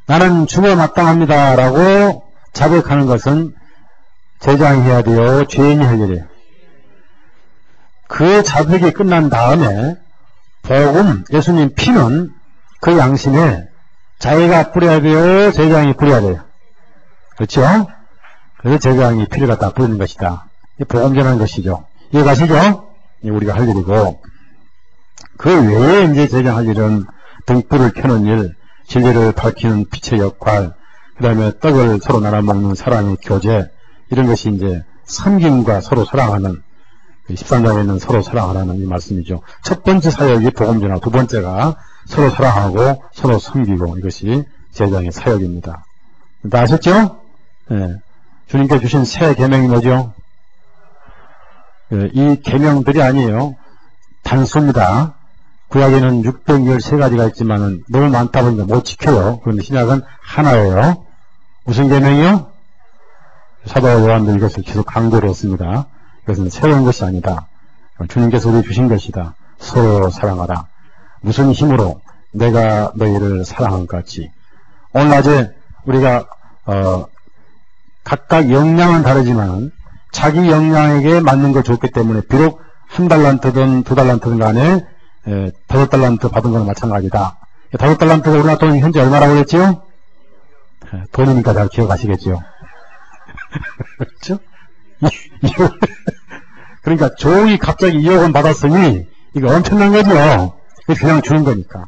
나는 죽어 마땅합니다 라고 자백하는 것은 제사장이 해야 돼요? 죄인이 할 일이에요? 그 자백이 끝난 다음에 복음, 예수님 피는 그 양심에 자기가 뿌려야 돼요? 제사장이 뿌려야 돼요? 그렇죠? 그래서 제사장이 피를 갖다 뿌리는 것이다. 복음 전하는 것이죠. 이해가시죠? 우리가 할 일이고, 그 외에 이제 제사장 할 일은 등불을 켜는 일, 진리를 밝히는 빛의 역할, 그 다음에 떡을 서로 나눠 먹는 사랑의 교제, 이런 것이 이제 섬김과 서로 사랑하는, 13장에 있는 서로 사랑하라는 이 말씀이죠. 첫 번째 사역이 복음 전하고, 두 번째가 서로 사랑하고 서로 섬기고, 이것이 제사장의 사역입니다. 다 아셨죠? 주님께 주신 새 계명이 뭐죠? 이 계명들이 아니에요. 단수입니다. 구약에는 613가지가 있지만은 너무 많다 보니까 못 지켜요. 그런데 신약은 하나예요. 무슨 계명이요? 사도 요한도 이것을 계속 강조를 했습니다. 이것은 새로운 것이 아니다. 주님께서 우리 주신 것이다. 서로 사랑하라. 무슨 힘으로 내가 너희를 사랑한 것 같이. 오늘 낮에 우리가 각각 역량은 다르지만 자기 역량에게 맞는 거 줬기 때문에 비록 1달란트든 2달란트든 간에 5달란트 받은 건 마찬가지다. 5달란트가 우리나라 돈 현재 얼마라고 그랬지요? 돈이니까 잘 기억하시겠죠. 그렇죠? 그러니까 종이 갑자기 2억 원 받았으니 이거 엄청난 거죠. 그냥 주는 거니까.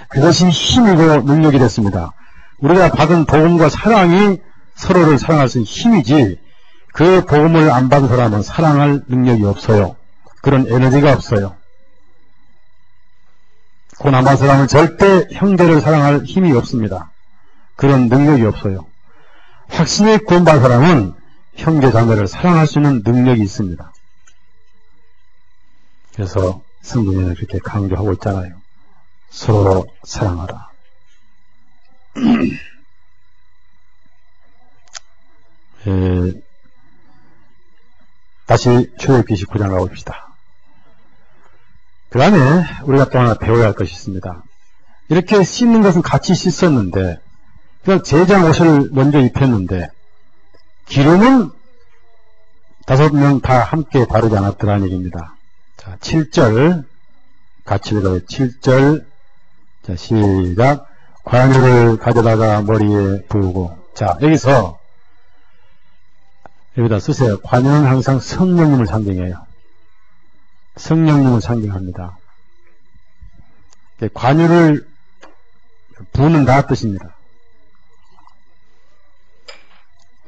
그것이 힘이고 능력이 됐습니다. 우리가 받은 복음과 사랑이 서로를 사랑할 수 있는 힘이지, 그 복음을 안 받은 사람은 사랑할 능력이 없어요. 그런 에너지가 없어요. 곧 안 받은 사람은 절대 형제를 사랑할 힘이 없습니다. 그런 능력이 없어요. 확신에 구원받은 사람은 형제 자매를 사랑할 수 있는 능력이 있습니다. 그래서 성경에는 그렇게 강조하고 있잖아요. 서로 사랑하라. 다시 출애굽기 19장 가봅시다. 그 다음에 우리가 또 하나 배워야 할 것이 있습니다. 이렇게 씻는 것은 같이 씻었는데, 그냥 제장 옷을 먼저 입혔는데, 기름은 5명 다 함께 바르지 않았더라는 얘기입니다. 자, 7절, 같이 읽어요. 7절, 자, 시작. 관유를 가져다가 머리에 부으고. 자, 여기서, 여기다 쓰세요. 관유는 항상 성령님을 상징해요. 성령님을 상징합니다. 관유를 부는다 뜻입니다.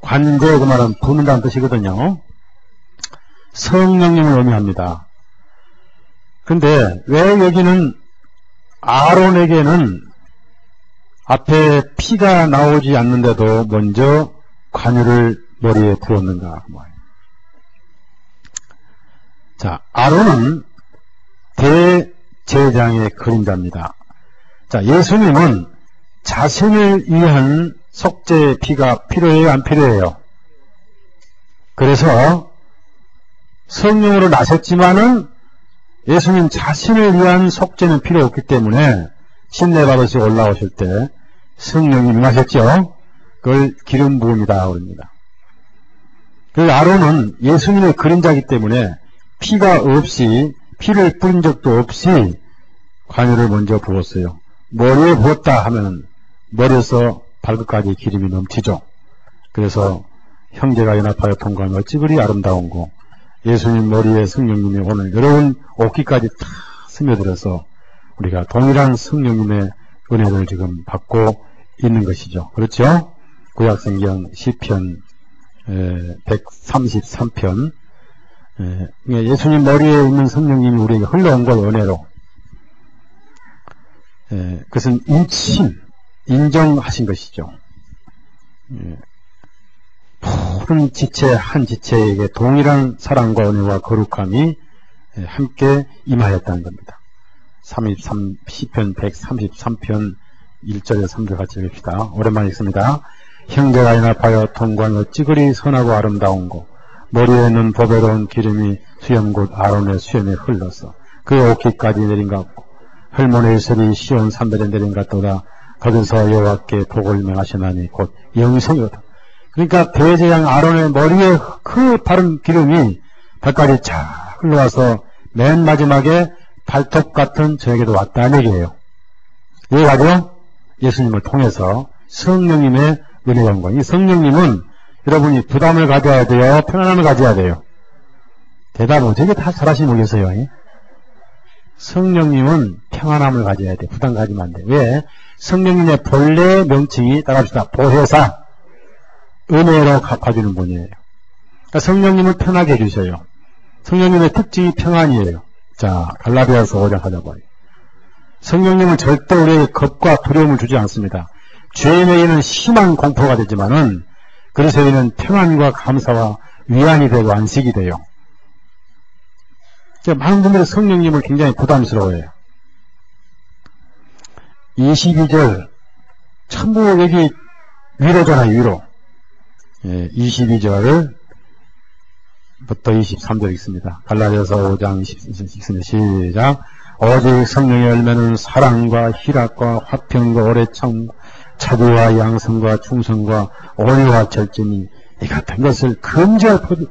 관제, 그 말은 부는다는 뜻이거든요. 성령님을 의미합니다. 근데 왜 여기는 아론에게는 앞에 피가 나오지 않는데도 먼저 관유를 머리에 부었는가? 자, 아론은 대제장의 그림자입니다. 자, 예수님은 자신을 위한 속죄의 피가 필요해요, 안 필요해요? 그래서 성령으로 나셨지만은 예수님 자신을 위한 속죄는 필요 없기 때문에 신뢰 받으시고 올라오실 때 성령이 임하셨죠? 그걸 기름 부음이다 그럽니다. 그 아론은 예수님의 그림자이기 때문에 피가 없이, 피를 뿌린 적도 없이 관유를 먼저 부었어요. 머리에 부었다 하면 머리에서 발끝까지 기름이 넘치죠. 그래서 형제가 연합하여 통과하면 어찌 그리 아름다운고, 예수님 머리에 성령님이 오늘 여러분 옷깃까지 다 스며들어서 우리가 동일한 성령님의 은혜를 지금 받고 있는 것이죠. 그렇죠? 구약성경 시편 133편, 예수님 머리에 있는 성령님이 우리에게 흘러온 걸 은혜로, 그것은 인정하신 것이죠. 모든 지체 한 지체에게 동일한 사랑과 은혜와 거룩함이 함께 임하였다는 겁니다. 시편 133편 1절에 3절 같이 읽읍시다. 오랜만에 읽습니다. 형제가 연합하여 통과하며 어찌 그리 선하고 아름다운고, 머리에 있는 보배로운 기름이 수염 곧 아론의 수염에 흘러서 그의 옷깃까지 내린 것 같고, 헐몬의 이슬이 시온 산들에 내린 것 같도다. 거기서 여호와께 복을 명하시나니 곧 영생이로다. 그러니까 대제장 아론의 머리에 그 바른 기름이 발까지 쫙 흘러와서 맨 마지막에 발톱 같은 저에게도 왔다는 얘기예요. 왜 가죠? 예수님을 통해서 성령님의 은혜가 온 거예요. 이 성령님은 여러분이 부담을 가져야 돼요? 편안함을 가져야 돼요? 대답은 되게 다 잘하시는 모르겠어요. 성령님은 평안함을 가져야 돼. 부담 가지면 안 돼. 왜? 성령님의 본래 명칭이 따라합시다. 보혜사, 은혜로 갚아주는 분이에요. 그러니까 성령님을 편하게 해주셔요. 성령님의 특징이 평안이에요. 자, 갈라디아서 5장 찾아봐요. 성령님은 절대 우리에게 겁과 두려움을 주지 않습니다. 죄인에게는 심한 공포가 되지만은 그리스도인은 평안과 감사와 위안이 되고 안식이 돼요. 많은 분들이 성령님을 굉장히 부담스러워해요. 22절, 천부 여기 위로잖아요, 위로. 22절 23절 있습니다. 갈라디아서 5장 20절 시작. 오직 성령의 열매는 사랑과 희락과 화평과 오래참 자비와 양성과 충성과 온유와 절제니 이 같은 것을 금지할 포도.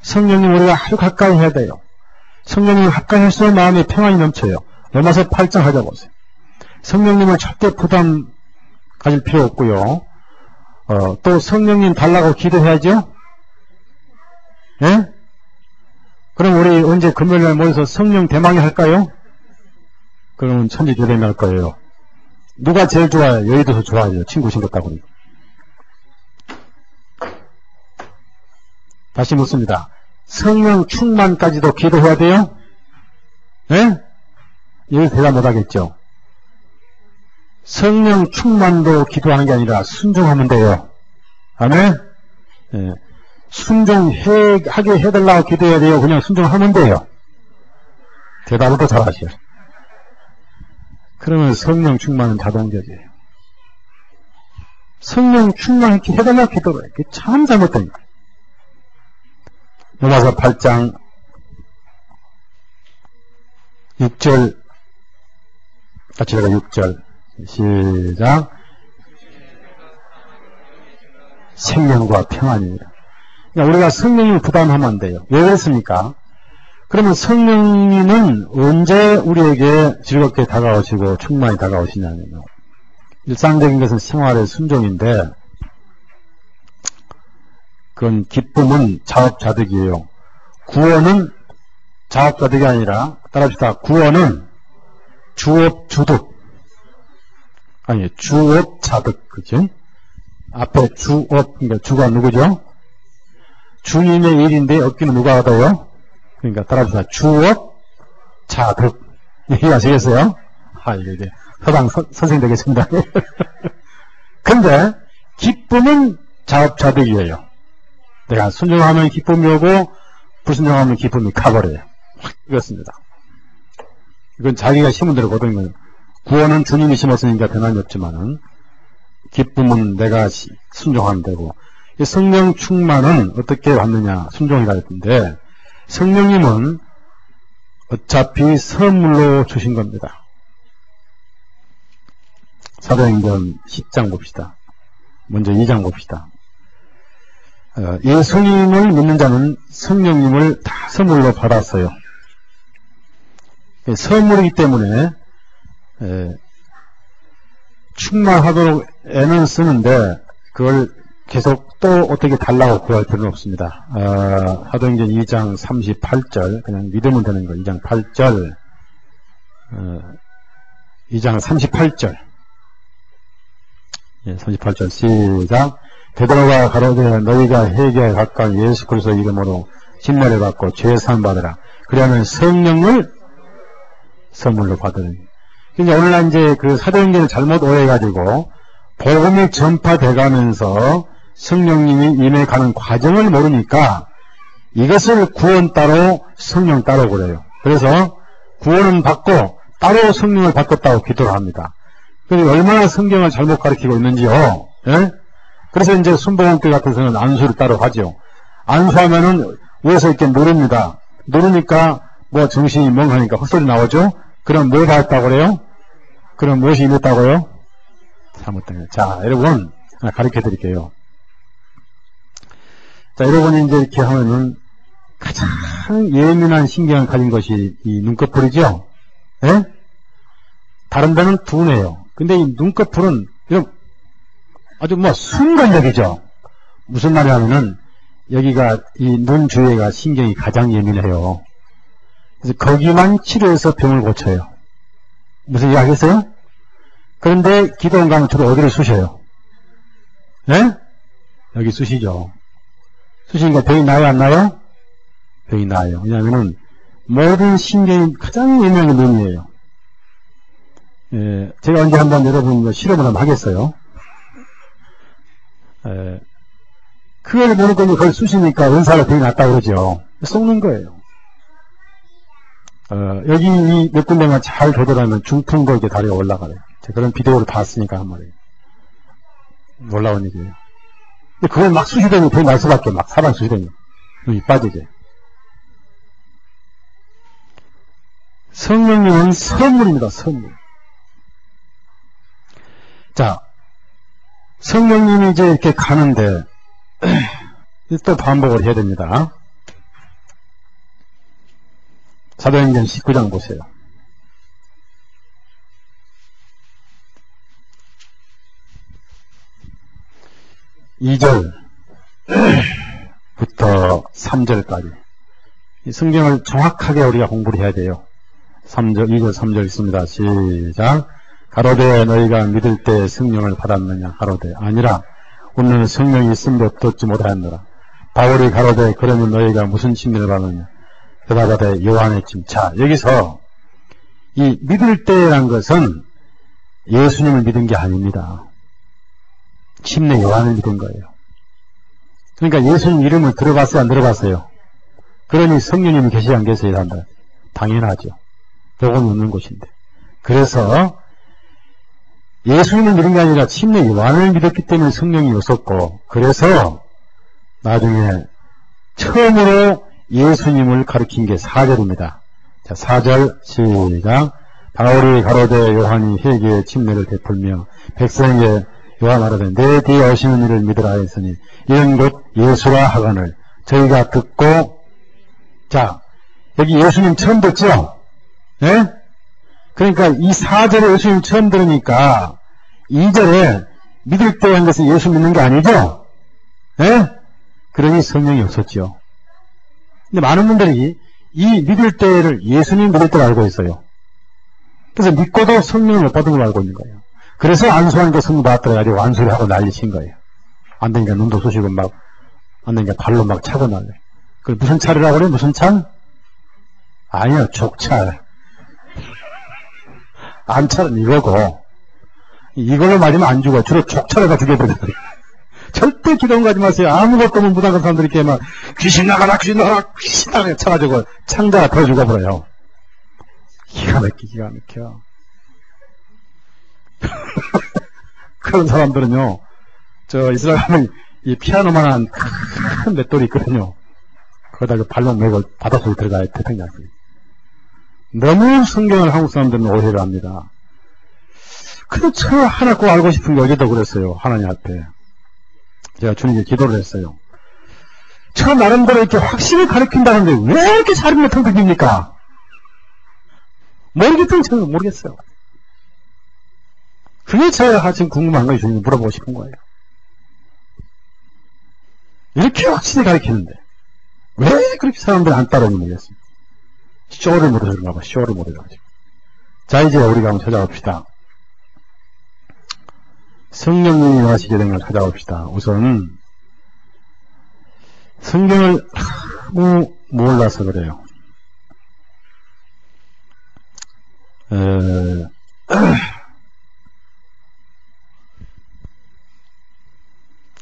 성령님 우리가 아주 가까이 해야 돼요. 성령님 가까이 할수록 마음에 평안이 넘쳐요. 로마서 8장 하자 보세요. 성령님을 절대 부담 가질 필요 없고요. 또 성령님 달라고 기도해야죠. 예? 그럼 우리 언제 금요일날 모여서 성령 대망이 할까요? 그러면 천지교대미 할 거예요. 누가 제일 좋아요? 여의도서 좋아해요. 친구 생겼다고. 다시 묻습니다. 성령 충만까지도 기도해야 돼요? 예? 여기 대답 못하겠죠. 성령 충만도 기도하는 게 아니라 순종하면 돼요. 아멘? 예. 순종하게 해달라고 기도해야 돼요? 그냥 순종하면 돼요? 대답을 더 잘하셔요. 그러면 성령 충만은 자동적이에요. 성령 충만 이렇게 해달라고 기도를 해요. 그게 참 잘못된 거예요. 로마서 8장 6절 같이 읽어 6절 시작. 생명과 평안입니다. 그러니까 우리가 성령님을 부담하면 안 돼요. 왜 그랬습니까? 그러면 성령님은 언제 우리에게 즐겁게 다가오시고 충만히 다가오시냐면요. 일상적인 것은 생활의 순종인데 그건 기쁨은 자업자득이에요. 구원은 자업자득이 아니라 따라합시다. 구원은 주업주득. 아니 주업자득. 그치? 앞에 주업, 그러니까 주가 누구죠? 주님의 일인데 얻기는 누가 얻어요? 그러니까 따라합시다. 주업자득. 이해하시겠어요? 이게 서당 선생님 되겠습니다. 근데 기쁨은 자업자득이에요. 내가 순종하면 기쁨이 오고 불순종하면 기쁨이 가버려요. 이렇습니다. 이건 자기가 심은 대로 거둔 거예요. 구원은 주님이 심었으니까 변함이 없지만은 기쁨은 내가 순종하면 되고, 이 성령 충만은 어떻게 왔느냐? 순종이라 했는데 성령님은 어차피 선물로 주신 겁니다. 사도행전 10장 봅시다. 먼저 2장 봅시다. 예수님을 믿는 자는 성령님을 다 선물로 받았어요. 선물이기 때문에 충만하도록 애는 쓰는데 그걸 계속 또 어떻게 달라고 구할 필요는 없습니다. 사도행전 2장 38절 그냥 믿으면 되는 거. 2장 8절 2장 38절 38절 시작. 베드로가 가로되 너희가 회개에 가까운 예수 그리스도 이름으로 진노를 받고 죄 사함 받으라. 그러면 성령을 선물로 받으니. 그러니까 오늘날 이제 그 사도행전을 잘못 오해해가지고 복음이 전파돼가면서 성령님이 임해가는 과정을 모르니까 이것을 구원 따로 성령 따로 그래요. 그래서 구원은 받고 따로 성령을 받겠다고 기도를 합니다. 그래서 얼마나 성경을 잘못 가르치고 있는지요. 예? 그래서 이제 순복음교회 같은 데서는 안수를 따로 하죠. 안수하면은 위에서 이렇게 누릅니다. 누르니까 뭐 정신이 멍하니까 헛소리 나오죠. 그럼 뭘 받았다고 그래요? 그럼 무엇이 임했다고요? 잘못된 거예요. 자, 여러분 하나 가르쳐 드릴게요. 자, 여러분이 이제 이렇게 하면은 가장 예민한 신경을 가진 것이 이 눈꺼풀이죠. 예? 다른 데는 둔해요. 근데 이 눈꺼풀은 이런 아주 뭐 순간적이죠. 무슨 말이냐면은 여기가 이 눈 주위가 신경이 가장 예민해요. 그래서 거기만 치료해서 병을 고쳐요. 무슨 얘기 하겠어요? 그런데 기도원 가면 주로 어디를 쑤셔요? 네? 여기 쑤시죠. 쑤시니까 병이 나요, 안 나요? 병이 나요. 왜냐하면은 모든 신경이 가장 예민한 게 눈이에요. 제가 언제 한번 여러분 실험을 한번 하겠어요. 그걸 모르고 그걸 쑤시니까 은사가 병이 났다고 그러죠. 썩는 거예요. 여기 이 몇 군데만 잘 조절하면 중풍도 이렇게 다리가 올라가요. 제가 그런 비디오를 봤으니까 한 말이에요. 놀라운 얘기예요. 근데 그걸 막 쑤시더니 병이 날 수밖에 막 사방 쑤시더니 눈이 빠지게. 성령님은 선물입니다. 선물. 자, 성령님이 이제 이렇게 가는데 또 반복을 해야 됩니다. 사도행전 19장 보세요. 2절부터 3절까지 이 성경을 정확하게 우리가 공부를 해야 돼요. 3절, 2절, 3절 있습니다. 시작. 가로되 너희가 믿을 때 성령을 받았느냐? 가로되 아니라 우리는 성령이 있음도 듣지 못하였노라. 바울이 가로되 그러면 너희가 무슨 침례를 받느냐? 대답하되 요한의 침. 자, 여기서 이 믿을 때란 것은 예수님을 믿은 게 아닙니다. 침례 요한을 믿은 거예요. 그러니까 예수님 이름을 들어봤어요? 안 들어봤어요? 그러니 성령님이 계시 안 계세요? 한다. 당연하죠. 복음이 없는 곳인데. 그래서 예수님을 믿은 게 아니라 침례 요한을 믿었기 때문에 성령이 없었고, 그래서 나중에 처음으로 예수님을 가르친 게 4절입니다. 자, 4절 시작. 바울이 가로되 요한이 회개의 침례를 베풀며 백성에게 요한 말하되 내 뒤에 오시는 이를 믿으라 하였으니 이런 곧 예수라 하거늘 저희가 듣고. 자, 여기 예수님 처음 듣죠? 예? 그러니까 이 4절에 예수님 처음 들으니까 2절에 믿을 때 한 것은 예수 믿는 게 아니죠? 예? 그러니 성령이 없었죠. 근데 많은 분들이 이 믿을 때를 예수님 믿을 때로 알고 있어요. 그래서 믿고도 성령을 못 받은 걸로 알고 있는 거예요. 그래서 안수하는 게 성령 받았다고 가지고 안수를 하고 난리친 거예요. 안 되니까 눈도 쑤시고 막, 안 되니까 발로 막 차고 날래. 그 무슨 차례라고 그래? 무슨 차? 아니요, 족차. 안차는 이거고, 이걸로 맞으면 안 죽어. 주로 족차를 죽여버려요. 절대 기도원 가지 마세요. 아무것도 없는 무당한 사람들이 이렇게 막 귀신 나가라 귀신 나가라 귀신 나가라 쳐가지고 창자가 더 죽어버려요. 기가 막혀. 그런 사람들은요, 저 이스라엘은 이 피아노만한 큰 맷돌이 있거든요. 거기다 그 발로 메고 바닷속에 들어가야 대통령이. 너무 성경을 한국 사람들은 오해를 합니다. 그래서 저 하나 꼭 알고 싶은 게 어제도 그랬어요. 하나님 앞에. 제가 주님께 기도를 했어요. 저 나름대로 이렇게 확실히 가르친다는데 왜 이렇게 사람이 텅텅깁니까? 모르겠어요. 모르겠어요. 그게 제가 지금 궁금한 거예요. 주님 물어보고 싶은 거예요. 이렇게 확실히 가르치는데 왜 그렇게 사람들이 안 따르는지 모르겠습니다. 쇼를 모르서 그런가 봐. 쇼를 모르가지고. 자, 이제 우리가 한번 찾아봅시다. 성령님이 하시게 된 걸 찾아봅시다. 우선 성경을 너무 몰라서 그래요.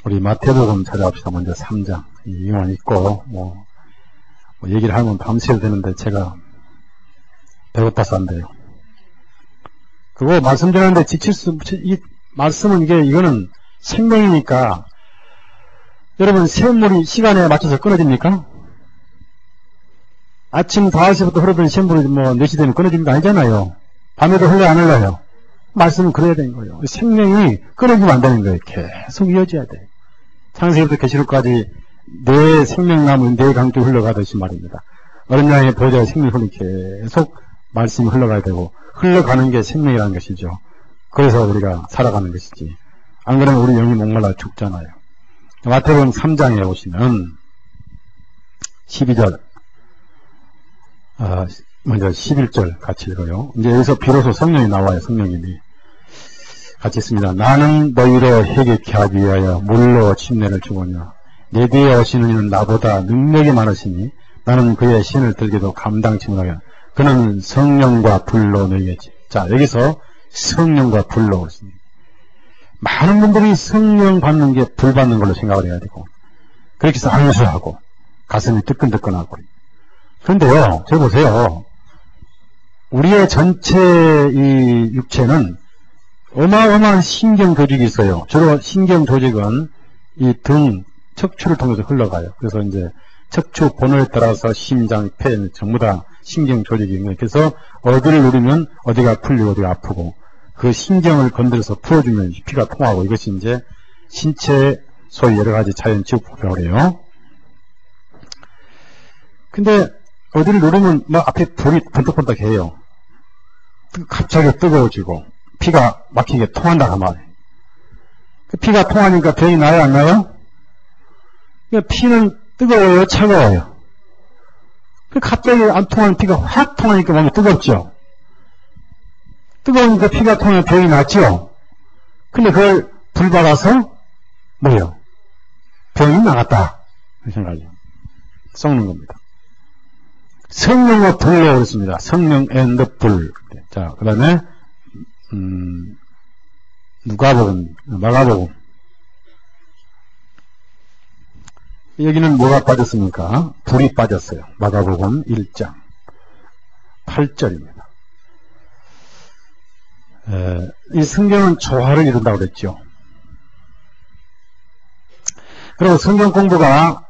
우리 마태복음 찾아봅시다. 먼저 3장. 이만 있고 뭐 얘기를 하면 밤새도 되는데 제가 배고파서 안 돼요. 그거 말씀드렸는데 지칠 수, 이 말씀은 이거는 생명이니까, 여러분, 샘물이 시간에 맞춰서 끊어집니까? 아침 5시부터 흐르던 샘물이 뭐 4시 되면 끊어지는 거 아니잖아요. 밤에도 흘러 안 흘러요. 말씀은 그래야 되는 거예요. 생명이 끊어지면 안 되는 거예요. 계속 이어져야 돼. 창세기부터 계시록까지 내 생명나무, 내 강도 흘러가듯이 말입니다. 어린 양의 보좌의 생명이 계속 말씀이 흘러가야 되고, 흘러가는 게 생명이라는 것이죠. 그래서 우리가 살아가는 것이지. 안 그러면 우리 영이 목말라 죽잖아요. 마태복음 3장에 보시면 12절, 먼저 11절 같이 읽어요. 이제 여기서 비로소 성령이 나와요. 성령님이 같이 있습니다. 나는 너희로 회개케 하기 위하여 물로 침례를 주거냐. 내 뒤에 오시는 이는 나보다 능력이 많으시니 나는 그의 신을 들기도 감당치 못하게. 그는 성령과 불로 너희겠지. 자, 여기서 성령과 불로 오십니다. 많은 분들이 성령 받는 게 불 받는 걸로 생각을 해야 되고, 그렇게 해서 안수하고 가슴이 뜨끈뜨끈하고. 그런데요, 저 보세요. 우리의 전체 이 육체는 어마어마한 신경 조직이 있어요. 주로 신경 조직은 이 등, 척추를 통해서 흘러가요. 그래서 이제 척추 번호에 따라서 심장, 폐 전부 다 신경 조직인 거예요. 그래서 어디를 누르면 어디가 풀리고 어디가 아프고 그 신경을 건드려서 풀어주면 피가 통하고 이것이 이제 신체의 소위 여러 가지 자연 지옥법이라고 그래요. 근데 어디를 누르면 막 앞에 불이 번뜩번뜩해요. 갑자기 뜨거워지고 피가 막히게 통한다고 말이에요. 피가 통하니까 병이 나요 안 나요? 피는 뜨거워요 차가워요? 갑자기 안 통하는 피가 확 통하니까 몸이 뜨겁죠. 뜨거우니까 피가 통하면 병이 낫죠. 근데 그걸 불 받아서 뭐예요? 병이 나갔다 생각하죠. 썩는 겁니다. 성령과 불로 그랬습니다. 성령 앤드 불. 자, 그 다음에 누가복음, 마가복음. 여기는 뭐가 빠졌습니까? 불이 빠졌어요. 마가복음 1장 8절입니다. 이 성경은 조화를 이룬다고 그랬죠. 그리고 성경 공부가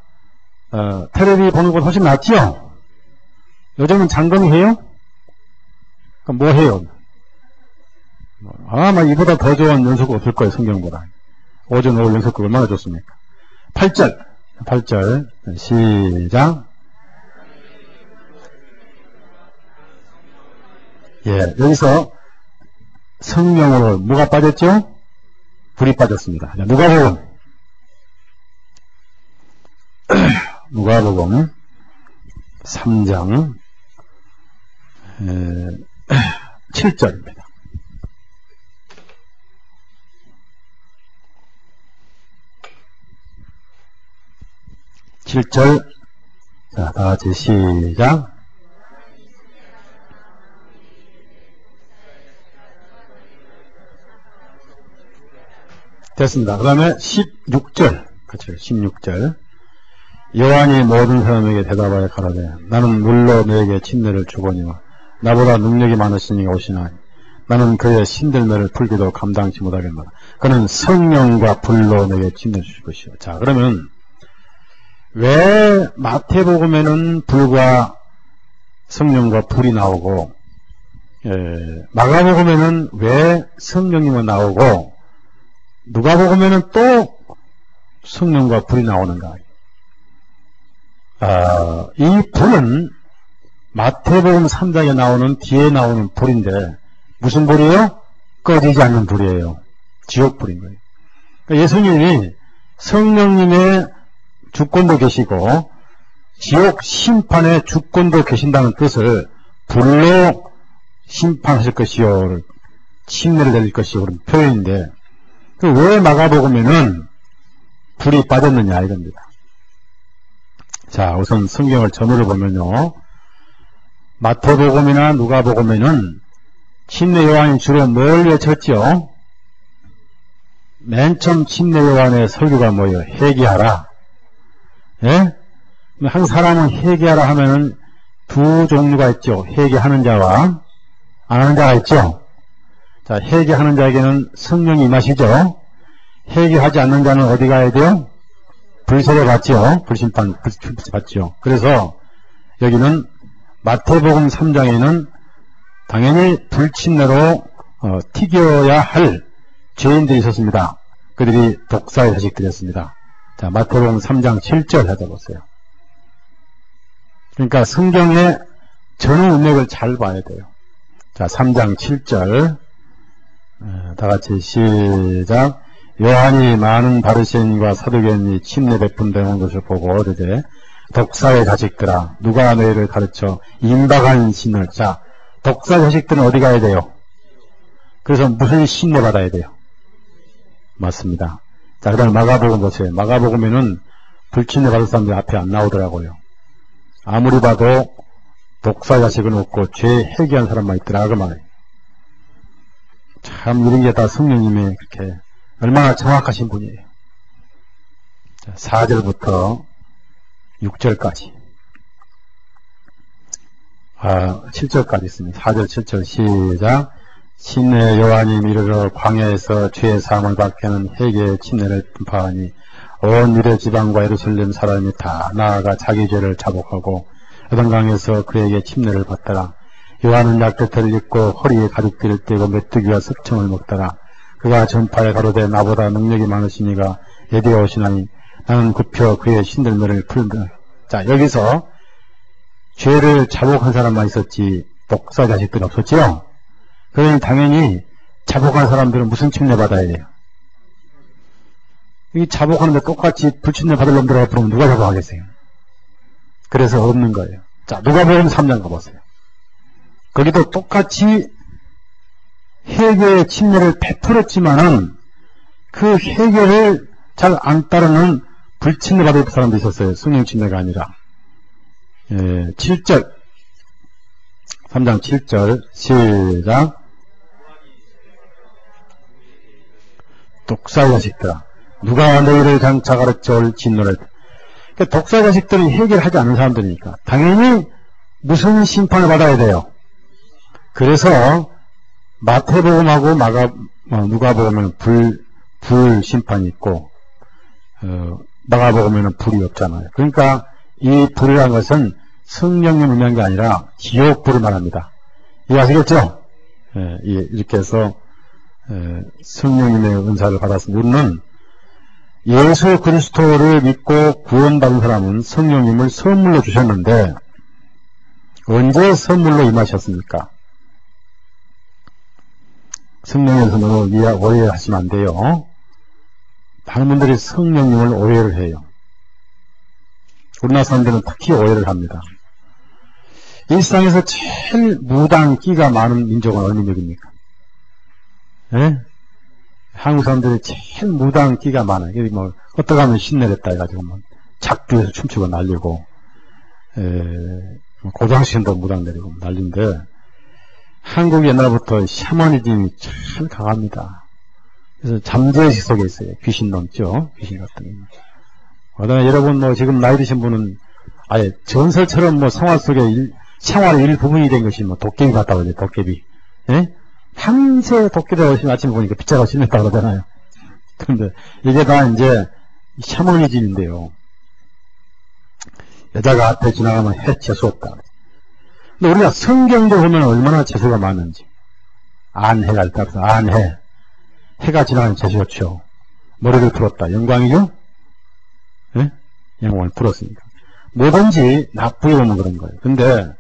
텔레비 보는 것 훨씬 낫죠? 요즘은 장거리해요? 그럼 뭐 해요? 아마 이보다 더 좋은 연속극 없을 거예요, 성경보다. 오전, 오후 연속극 얼마나 좋습니까? 8절, 시작. 예, 여기서 성령으로 뭐가 빠졌죠? 불이 빠졌습니다. 누가복음. 누가복음 3장 7절입니다. 7절. 자, 다 같이 시작. 됐습니다. 그 다음에 16절. 같이 16절. 요한이 모든 사람에게 대답하여 가라되 나는 물로 너에게 침례를 주거니와 나보다 능력이 많으시니 오시나니 나는 그의 신들매를 풀기도 감당치 못하겠노라. 그는 성령과 불로 내게 침례 주실 것이요. 자, 그러면 왜 마태복음에는 불과 성령과 불이 나오고 마가복음에는 왜 성령님은 나오고 누가복음에는 또 성령과 불이 나오는가? 이 불은 마태복음 3장에 나오는 뒤에 나오는 불인데 무슨 불이에요? 꺼지지 않는 불이에요. 지옥불인 거예요. 그러니까 예수님이 성령님의 주권도 계시고 지옥 심판의 주권도 계신다는 뜻을 불로 심판하실 것이요, 침례를 내릴 것이요 그런 표현인데 왜 마가복음에는 불이 빠졌느냐 이겁니다. 자, 우선 성경을 전후를 보면요, 마태복음이나 누가복음에는 침례 요한이 주로 뭘 외쳤죠? 맨 처음 침례 요한의 설교가 뭐예요? 회개하라. 예? 한 사람은 회개하라 하면은 두 종류가 있죠. 회개하는 자와 안 하는 자가 있죠. 자, 회개하는 자에게는 성령이 임하시죠. 회개하지 않는 자는 어디 가야 돼요? 불세례 받죠. 불심판 받죠. 그래서 여기는 마태복음 3장에는 당연히 불침례로 튀겨야 할 죄인들이 있었습니다. 그들이 독사의 자식들이었습니다. 자, 마태복음 3장 7절 찾아보세요. 그러니까 성경의 전후 문맥을 잘 봐야 돼요. 자, 3장 7절 다 같이 시작. 요한이 많은 바리새인과 사두개인이 침례 베푼다는 것을 보고 이르되 독사의 자식들아 누가 너희를 가르쳐 임박한 신을. 자, 독사 자식들은 어디 가야 돼요? 그래서 무슨 신뢰 받아야 돼요? 맞습니다. 자, 그 다음에 마가복음 보세요. 마가복음에는 불침례 받을 사람들이 앞에 안 나오더라고요. 아무리 봐도 독사 자식은 없고 죄 회개한 사람만 있더라 그 말이에요. 참 이런 게 다 성령님의 그렇게 얼마나 정확하신 분이에요. 자, 4절부터 6절까지 7절까지 있습니다. 4절 7절 시작. 침례 요한이 이르러 광야에서 죄의 사함을 받게 하는 회개의 침례를 분파하니 온 유대 지방과 예루살렘 사람이 다 나아가 자기 죄를 자복하고 요단강에서 그에게 침례를 받다가 요한은 약대터를 입고 허리에 가죽띠를 떼고 메뚜기와 습청을 먹다가 그가 전파에 가로되 나보다 능력이 많으시니가 에디어 오시나니 나는 굽혀 그의 신들매를 풀다. 자, 여기서 죄를 자복한 사람만 있었지 독사 자식들은 없었죠. 그러니 당연히 자복한 사람들은 무슨 침례 받아야 돼요? 이 자복하는데 똑같이 불침례 받을 놈들하고 부르면 누가 자복하겠어요? 그래서 없는 거예요. 자, 누가복음 3장 가보세요. 거기도 똑같이 회개의 침례를 베풀었지만은 그 회개를 잘 안 따르는 불침례 받을 사람도 있었어요. 성령 침례가 아니라. 7절 3장 7절 시작. 독사 자식들아 누가 너희를 장차 가르쳐 진노를. 그러니까 독사 자식들은 해결하지 않는 사람들이니까 당연히 무슨 심판을 받아야 돼요. 그래서 마태복음하고 누가복음에는 불 심판이 있고 마가복음에는 불이 없잖아요. 그러니까 이 불이라는 것은 성령님 의미한 게 아니라 지옥불을 말합니다. 이해하시겠죠? 이렇게 해서 성령님의 은사를 받았습니다. 우리는 예수 그리스도를 믿고 구원받은 사람은 성령님을 선물로 주셨는데 언제 선물로 임하셨습니까? 성령에서 너무 오해하시면 안 돼요. 많은 분들이 성령님을 오해를 해요. 우리나라 사람들은 특히 오해를 합니다. 일상에서 제일 무당 끼가 많은 민족은 어느 민족입니까? 예? 한국 사람들이 제일 무당 끼가 많아요. 뭐 어떻게 하면 신내렸다 해가지고 뭐 작두에서 춤추고 날리고 고장시킨다고 무당 내리고 난리인데 한국 옛날부터 샤머니즘이 참 강합니다. 그래서 잠재의식 속에 있어요. 귀신 넘죠. 귀신 같은 거. 그다음에 여러분 뭐 지금 나이 드신 분은 아예 전설처럼 뭐 생활 속에 생활의 일부분이 된 것이 뭐 도깨비 같다고 그러죠. 도깨비. 예? 밤새 도깨비가 오시면 아침에 보니까 빗자루가 신났다고 그러잖아요. 근데 이게 다 이제 샤머니즘인데요. 여자가 앞에 지나가면 해 재수없다. 근데 우리가 성경도 보면 얼마나 재수가 많은지. 안해가 따라서 안해. 해가 지나가면 재수없죠. 머리를 풀었다. 영광이죠? 예? 영광을 풀었으니까. 뭐든지 나쁘게 보면 그런 거예요. 근데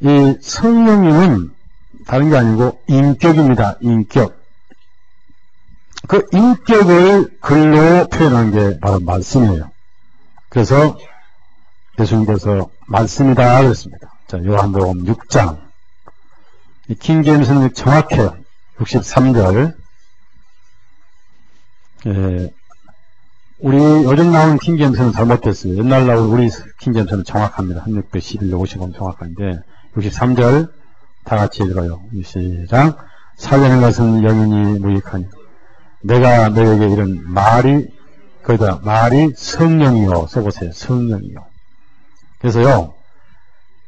이 성령님은 다른 게 아니고 인격입니다. 인격. 그 인격을 글로 표현한 게 바로 말씀이에요. 그래서 예수님께서 말씀이다 그랬습니다. 자, 요한복음 6장. 이 킹제임스는 정확해요. 63절. 우리 요즘 나온 킹제임스는 잘못됐어요. 옛날 나온 우리 킹제임스는 정확합니다. 1611, 50은 정확한데 63절 다 같이 읽어요. 시작. 살려는 것은 영인이 무익하니 내가 너에게 이런 말이 거기다 말이 성령이요. 써보세요. 성령이요. 그래서요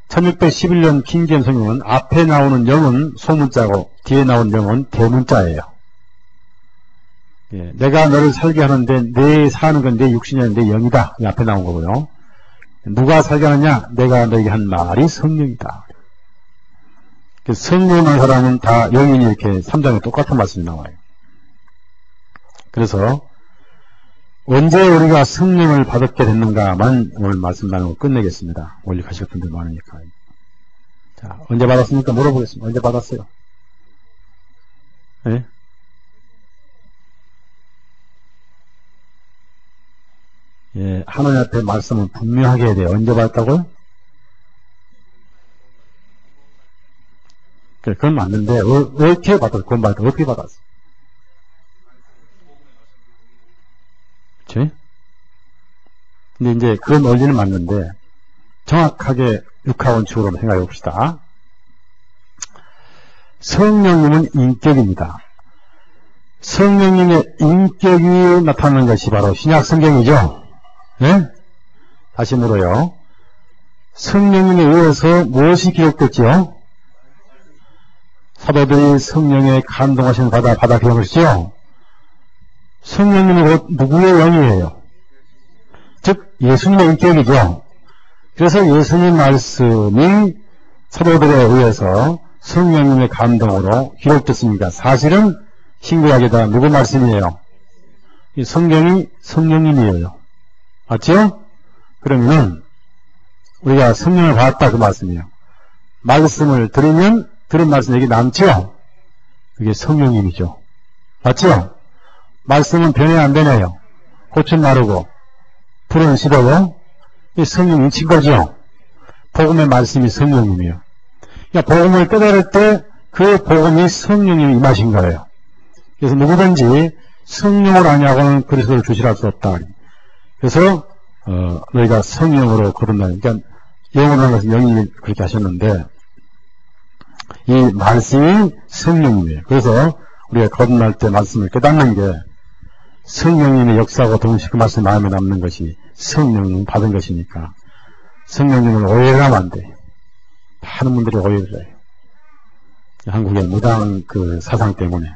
1611년 킹제임스 성경은 앞에 나오는 영은 소문자고 뒤에 나오는 영은 대문자예요. 예, 내가 너를 살게 하는데 내 사는 건 내 육신이 아닌 내 영이다. 앞에 나온 거고요. 누가 살게 하느냐? 내가 너에게 한 말이 성령이다. 성령한 사람은 다 영인이 이렇게 3장에 똑같은 말씀이 나와요. 그래서 언제 우리가 성령을 받게 됐는가만 오늘 말씀 나누고 끝내겠습니다. 원리 가실 분들 많으니까. 자, 언제 받았습니까? 물어보겠습니다. 언제 받았어요? 예? 예, 하나님 앞에 말씀은 분명하게 해야 돼요. 언제 받았다고요? 그래, 그건 맞는데, 어떻게 받았어? 그건 받았어. 어떻게 받았어? 그치? 근데 이제 그런 원리는 맞는데, 정확하게 육하원칙으로 생각해 봅시다. 성령님은 인격입니다. 성령님의 인격이 나타나는 것이 바로 신약 성경이죠. 네? 다시 물어요. 성령님에 의해서 무엇이 기록됐죠? 사도들이 성령의 감동하심을 받아 기록했죠? 성령님은 곧 누구의 영이에요? 즉 예수님의 인격이죠. 그래서 예수님 말씀이 사도들에 의해서 성령님의 감동으로 기록됐습니다. 사실은 신구약에다 누구 말씀이에요? 이 성경이 성령님이에요. 맞죠? 그러면 우리가 성령을 받았다 그 말씀이에요. 말씀을 들으면 들은 말씀 여기 남죠? 그게 성령님이죠. 맞죠? 말씀은 변해 안 되네요. 꽃은 마르고 풀은 시들고 이 성령이 친 거죠. 복음의 말씀이 성령님이에요. 그러니까 복음을 깨달을 때 그 복음이 성령님이 임하신 거예요. 그래서 누구든지 성령을 아니하고는 그리스도를 주시할 수 없다. 그래서 너희가 성령으로 거듭나는, 그러니까 영으로 하는 것은 영이 그렇게 하셨는데 이 말씀이 성령님이에요. 그래서 우리가 거듭날 때 말씀을 깨닫는 게 성령님의 역사하고 동시에 그 말씀 마음에 남는 것이 성령님 받은 것이니까 성령님을 오해를 하면 안 돼요. 많은 분들이 오해를 해요. 한국의 무당 그 사상 때문에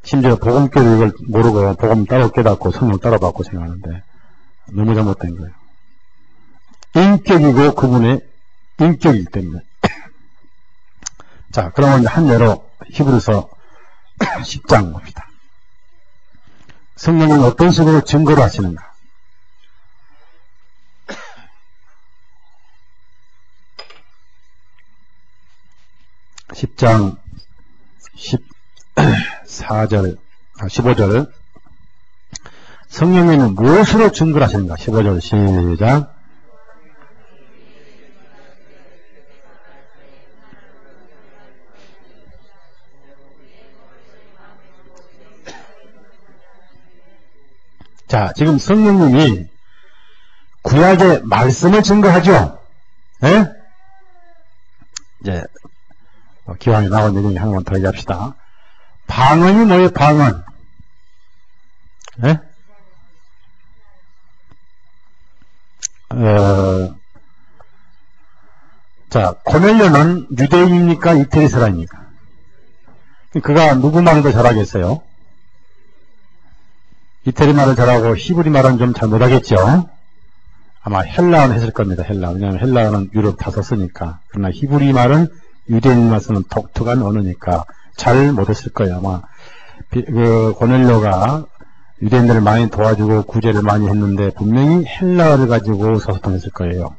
심지어 복음교를 이걸 모르고 복음 따로 깨닫고 성령 따로 받고 생각하는데 너무 잘못된 거예요. 인격이고 그분의 인격이기 때문에. 자, 그러면 한 예로 히브리서 10장 봅시다. 성령은 어떤 식으로 증거를 하시는가? (10장) 14절, 15절. 성령님은 무엇으로 증거를 하시는가? 15절 시작. 자, 지금 성령님이 구약의 말씀을 증거하죠. 예? 이제 기왕에 나온 얘기 하나만 더 얘기합시다. 방언이 뭐예요? 방언. 예? 자, 고넬료는 유대인입니까? 이태리 사람입니까? 그가 누구 말을 더 잘하겠어요? 이태리 말을 잘하고 히브리 말은 좀 잘 못하겠죠? 아마 헬라어는 했을 겁니다. 헬라어. 왜냐하면 헬라어는 유럽 다 썼으니까. 그러나 히브리 말은 유대인 말씀은 독특한 언어니까 잘 못했을 거예요. 아마 그 고넬료가 유대인들을 많이 도와주고 구제를 많이 했는데 분명히 헬라어를 가지고 소통했을 거예요.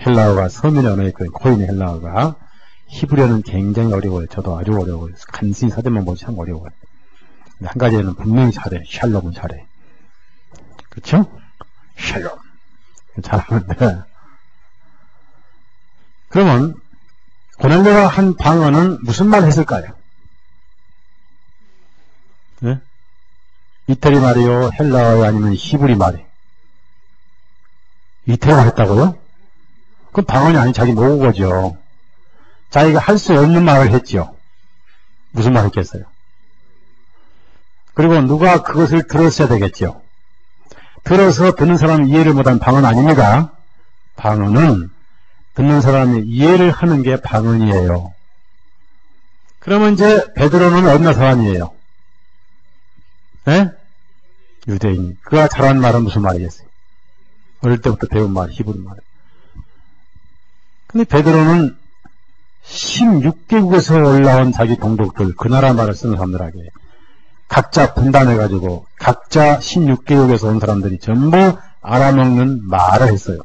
헬라어가 서민의 언어였거든요. 코인의 헬라어가. 히브리어는 굉장히 어려워요. 저도 아주 어려워요. 간신히 사전만 보면 참 어려워요. 한 가지는 분명히 잘해. 샬롬은 잘해. 그렇죠? 샬롬. 잘하는데. 그러면 고넬료가 한 방언은 무슨 말 했을까요? 네? 이태리 말이요? 헬라어 아니면 히브리 말이? 이태리어 했다고요? 그건 방언이 아니 자기 모국어죠. 자기가 할 수 없는 말을 했죠. 무슨 말 했겠어요? 그리고 누가 그것을 들었어야 되겠죠. 들어서 듣는 사람이 이해를 못한 방언 아닙니다. 방언은 듣는 사람이 이해를 하는 게 방언이에요. 그러면 이제 베드로는 어느 사람이에요? 네? 유대인. 그가 잘한 말은 무슨 말이겠어요? 어릴 때부터 배운 말, 히브리 말. 근데 베드로는 16개국에서 올라온 자기 동독들, 그 나라 말을 쓰는 사람들에게 각자 분단해가지고 각자 16개국에서 온 사람들이 전부 알아먹는 말을 했어요.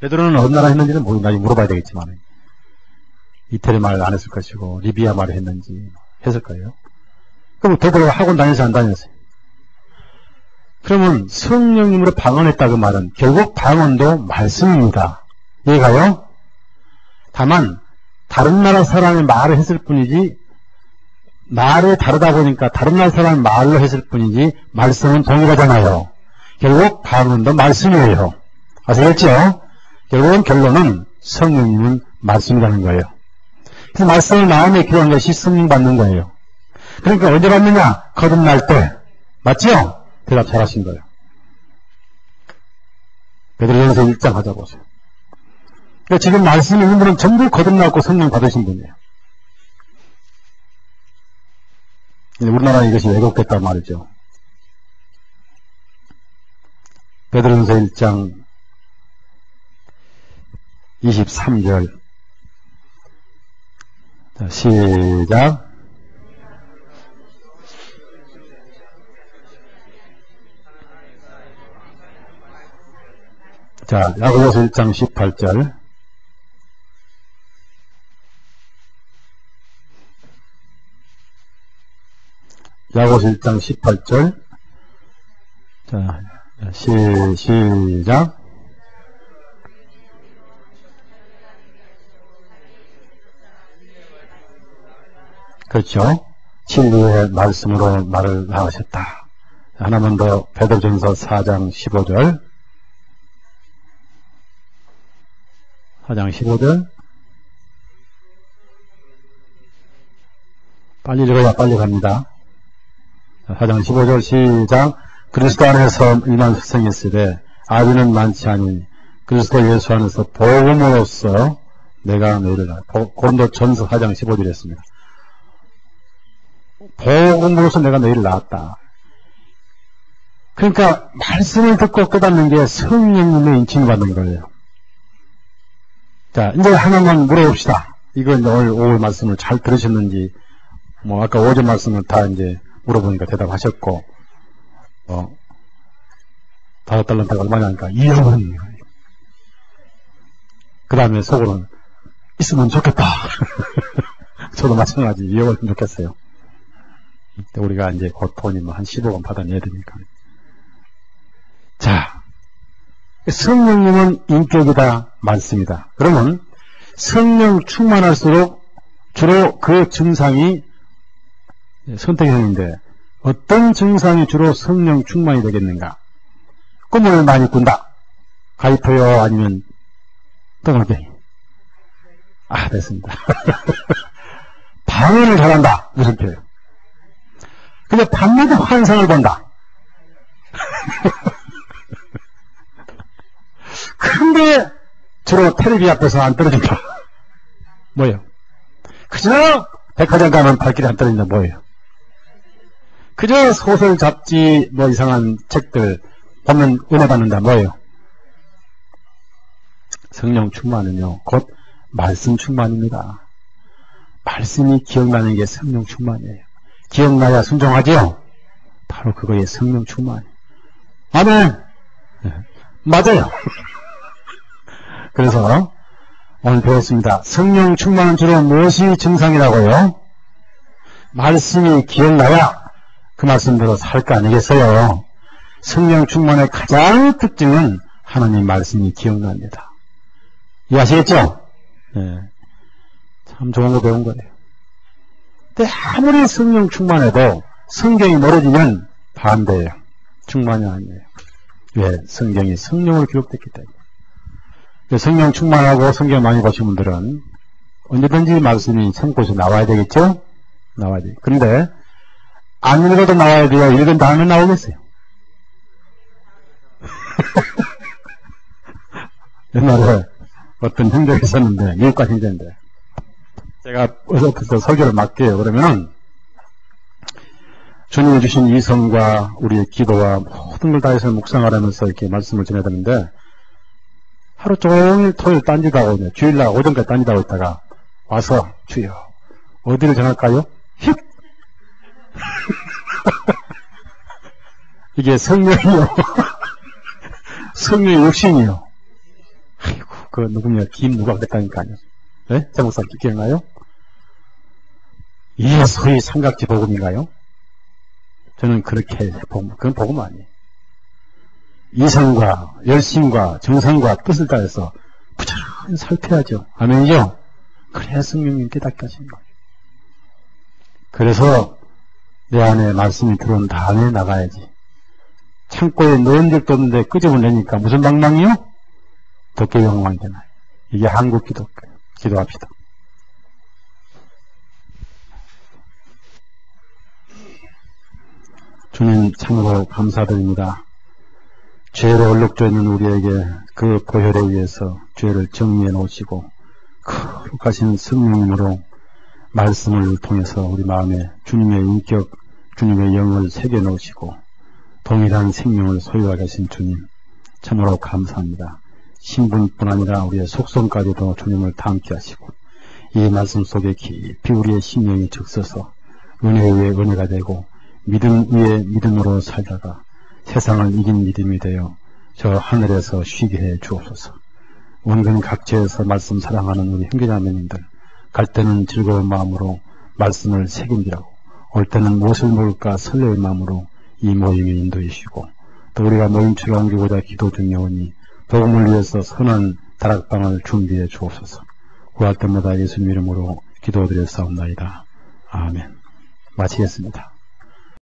베드로는 어느 나라 했는지는 나중에 물어봐야 되겠지만 이태리 말 안 했을 것이고 리비아 말을 했는지 했을 거예요. 그럼 베드로가 학원 다녔어요? 안 다녔어요? 그러면 성령님으로 방언했다 그 말은 결국 방언도 말씀입니다. 이해가요? 다만 다른 나라 사람이 말을 했을 뿐이지 말이 다르다 보니까 다른 나라 사람이 말로 했을 뿐이지 말씀은 동일하잖아요. 결국 방언도 말씀이에요. 아시겠죠? 결국은 결론은 성령님은 말씀이라는 거예요. 그래서 말씀을 마음에 기록한 것이 성령 받는 거예요. 그러니까 언제 받느냐? 거듭날 때. 맞죠? 대답 잘하신 거예요. 베드로전서 1장 하자 보세요. 그러니까 지금 말씀이 있는 분은 전부 거듭나고 성령 받으신 분이에요. 우리나라는 이것이 왜곡됐단 말이죠. 베드로전서 1장 23절. 자, 시작. 자, 야고보서 1장 18절. 야고보서 1장 18절. 자, 시작. 그렇죠. 진리의 말씀으로 말을 하셨다. 하나만 더, 베드로전서 4장 15절. 4장 15절. 빨리 읽어야 빨리 갑니다. 4장 15절 시작. 그리스도 안에서 일만 수생했으되 아비는 많지 아니 그리스도 예수 안에서 복음으로써 내가 너희를 고린도전서 4장 15절 했습니다. 복음으로써 내가 너희를 낳았다. 그러니까 말씀을 듣고 깨닫는 게 성령님의 인칭을 받는 거예요. 자, 이제 하나만 물어봅시다. 이건 오늘 말씀을 잘 들으셨는지, 아까 어제 말씀을 다 이제 물어보니까 대답하셨고, 5달란트가 얼마냐니까 2억원이에요. 그 다음에 속으로는 있으면 좋겠다. 저도 마찬가지 2억원 좋겠어요. 우리가 이제 곧 돈이 한 15원 받아내야 되니까. 자, 성령님은 인격이다, 말씀이다. 그러면 성령 충만할수록 주로 그 증상이 선택형인데 어떤 증상이 주로 성령 충만이 되겠는가? 꿈을 많이 꾼다. 가이퍼요? 아니면 덩어리? 아, 됐습니다. 방언을 잘한다. 무슨 표현? 근데 밤마다 환상을 본다. 근데 주로 텔레비 앞에서 안 떨어진다. 뭐예요? 그저 백화점 가면 발길이 안 떨어진다. 뭐예요? 그저 소설, 잡지, 이상한 책들 보면 은혜 받는다. 뭐예요? 성령 충만은요, 곧 말씀 충만입니다. 말씀이 기억나는 게 성령 충만이에요. 기억나야 순종하지요? 바로 그거에 성령 충만이에요. 아멘! 맞아요. 그래서 오늘 배웠습니다. 성령 충만은 주로 무엇이 증상이라고요? 말씀이 기억나야 그 말씀대로 살 거 아니겠어요? 성령 충만의 가장 특징은 하나님 말씀이 기억납니다. 이해하시겠죠? 네. 참 좋은 거 배운 거예요. 근데 아무리 성령 충만해도 성경이 멀어지면 반대예요. 충만이 아니에요. 왜? 성경이 성령으로 기록됐기 때문에. 성령 충만하고 성경 많이 보신 분들은 언제든지 말씀이 참고서 나와야 되겠죠? 나와야 돼요. 그런데 안 읽어도 나와야 돼요? 읽은 다음에 나오겠어요? 옛날에 어떤 형제가 있었는데, 미국과 형제인데, 제가 어서부터 설교를 맡게요. 그러면은, 주님이 주신 이성과 우리의 기도와 모든 걸 다해서 묵상하라면서 이렇게 말씀을 전해야 되는데, 하루 종일 토요일 딴짓 하고, 주일날 오전까지 딴짓 하고 있다가, 와서, 주여, 어디를 정할까요? 휙! 이게 성령이요. 성령의 욕심이요. 아이고, 그 누구냐, 김누가 그랬다니까요. 네? 제목사 기억나요? 이게 소위 삼각지 복음인가요? 저는 그렇게 그건 복음 아니에요. 이성과 열심과 정성과 뜻을 다해서 부지런히 살펴야죠. 아멘이죠? 그래야 성령님 깨닫게 하시는 거예요. 그래서 내 안에 말씀이 들어온 다음에 나가야지. 창고에 넣은 적도 없는데 끄집어내니까 무슨 방망이요? 도깨비 방망이 되나요? 이게 한국 기독교예요. 기도합시다. 주님 참으로 감사드립니다. 죄로 얼룩져 있는 우리에게 그 보혈에 의해서 죄를 정리해 놓으시고 거룩하신 성령님으로 말씀을 통해서 우리 마음에 주님의 인격, 주님의 영을 새겨 놓으시고 동일한 생명을 소유하게 하신 주님 참으로 감사합니다. 신분뿐 아니라 우리의 속성까지도 주님을 닮게 하시고 이 말씀 속에 깊이 우리의 심령이 적서서 은혜 위에 은혜가 되고 믿음 위에 믿음으로 살다가 세상을 이긴 믿음이 되어 저 하늘에서 쉬게 해 주옵소서. 원근 각지에서 말씀 사랑하는 우리 형제자매님들 갈 때는 즐거운 마음으로 말씀을 새김질하고 올 때는 무엇을 먹을까 설레의 마음으로 이 모임에 인도해 주시고 또 우리가 모임처에 옮기고자 기도 중에 오니 복음을 위해서 선한 다락방을 준비해 주옵소서. 구할 때마다 예수님 이름으로 기도드렸사옵나이다. 아멘. 마치겠습니다.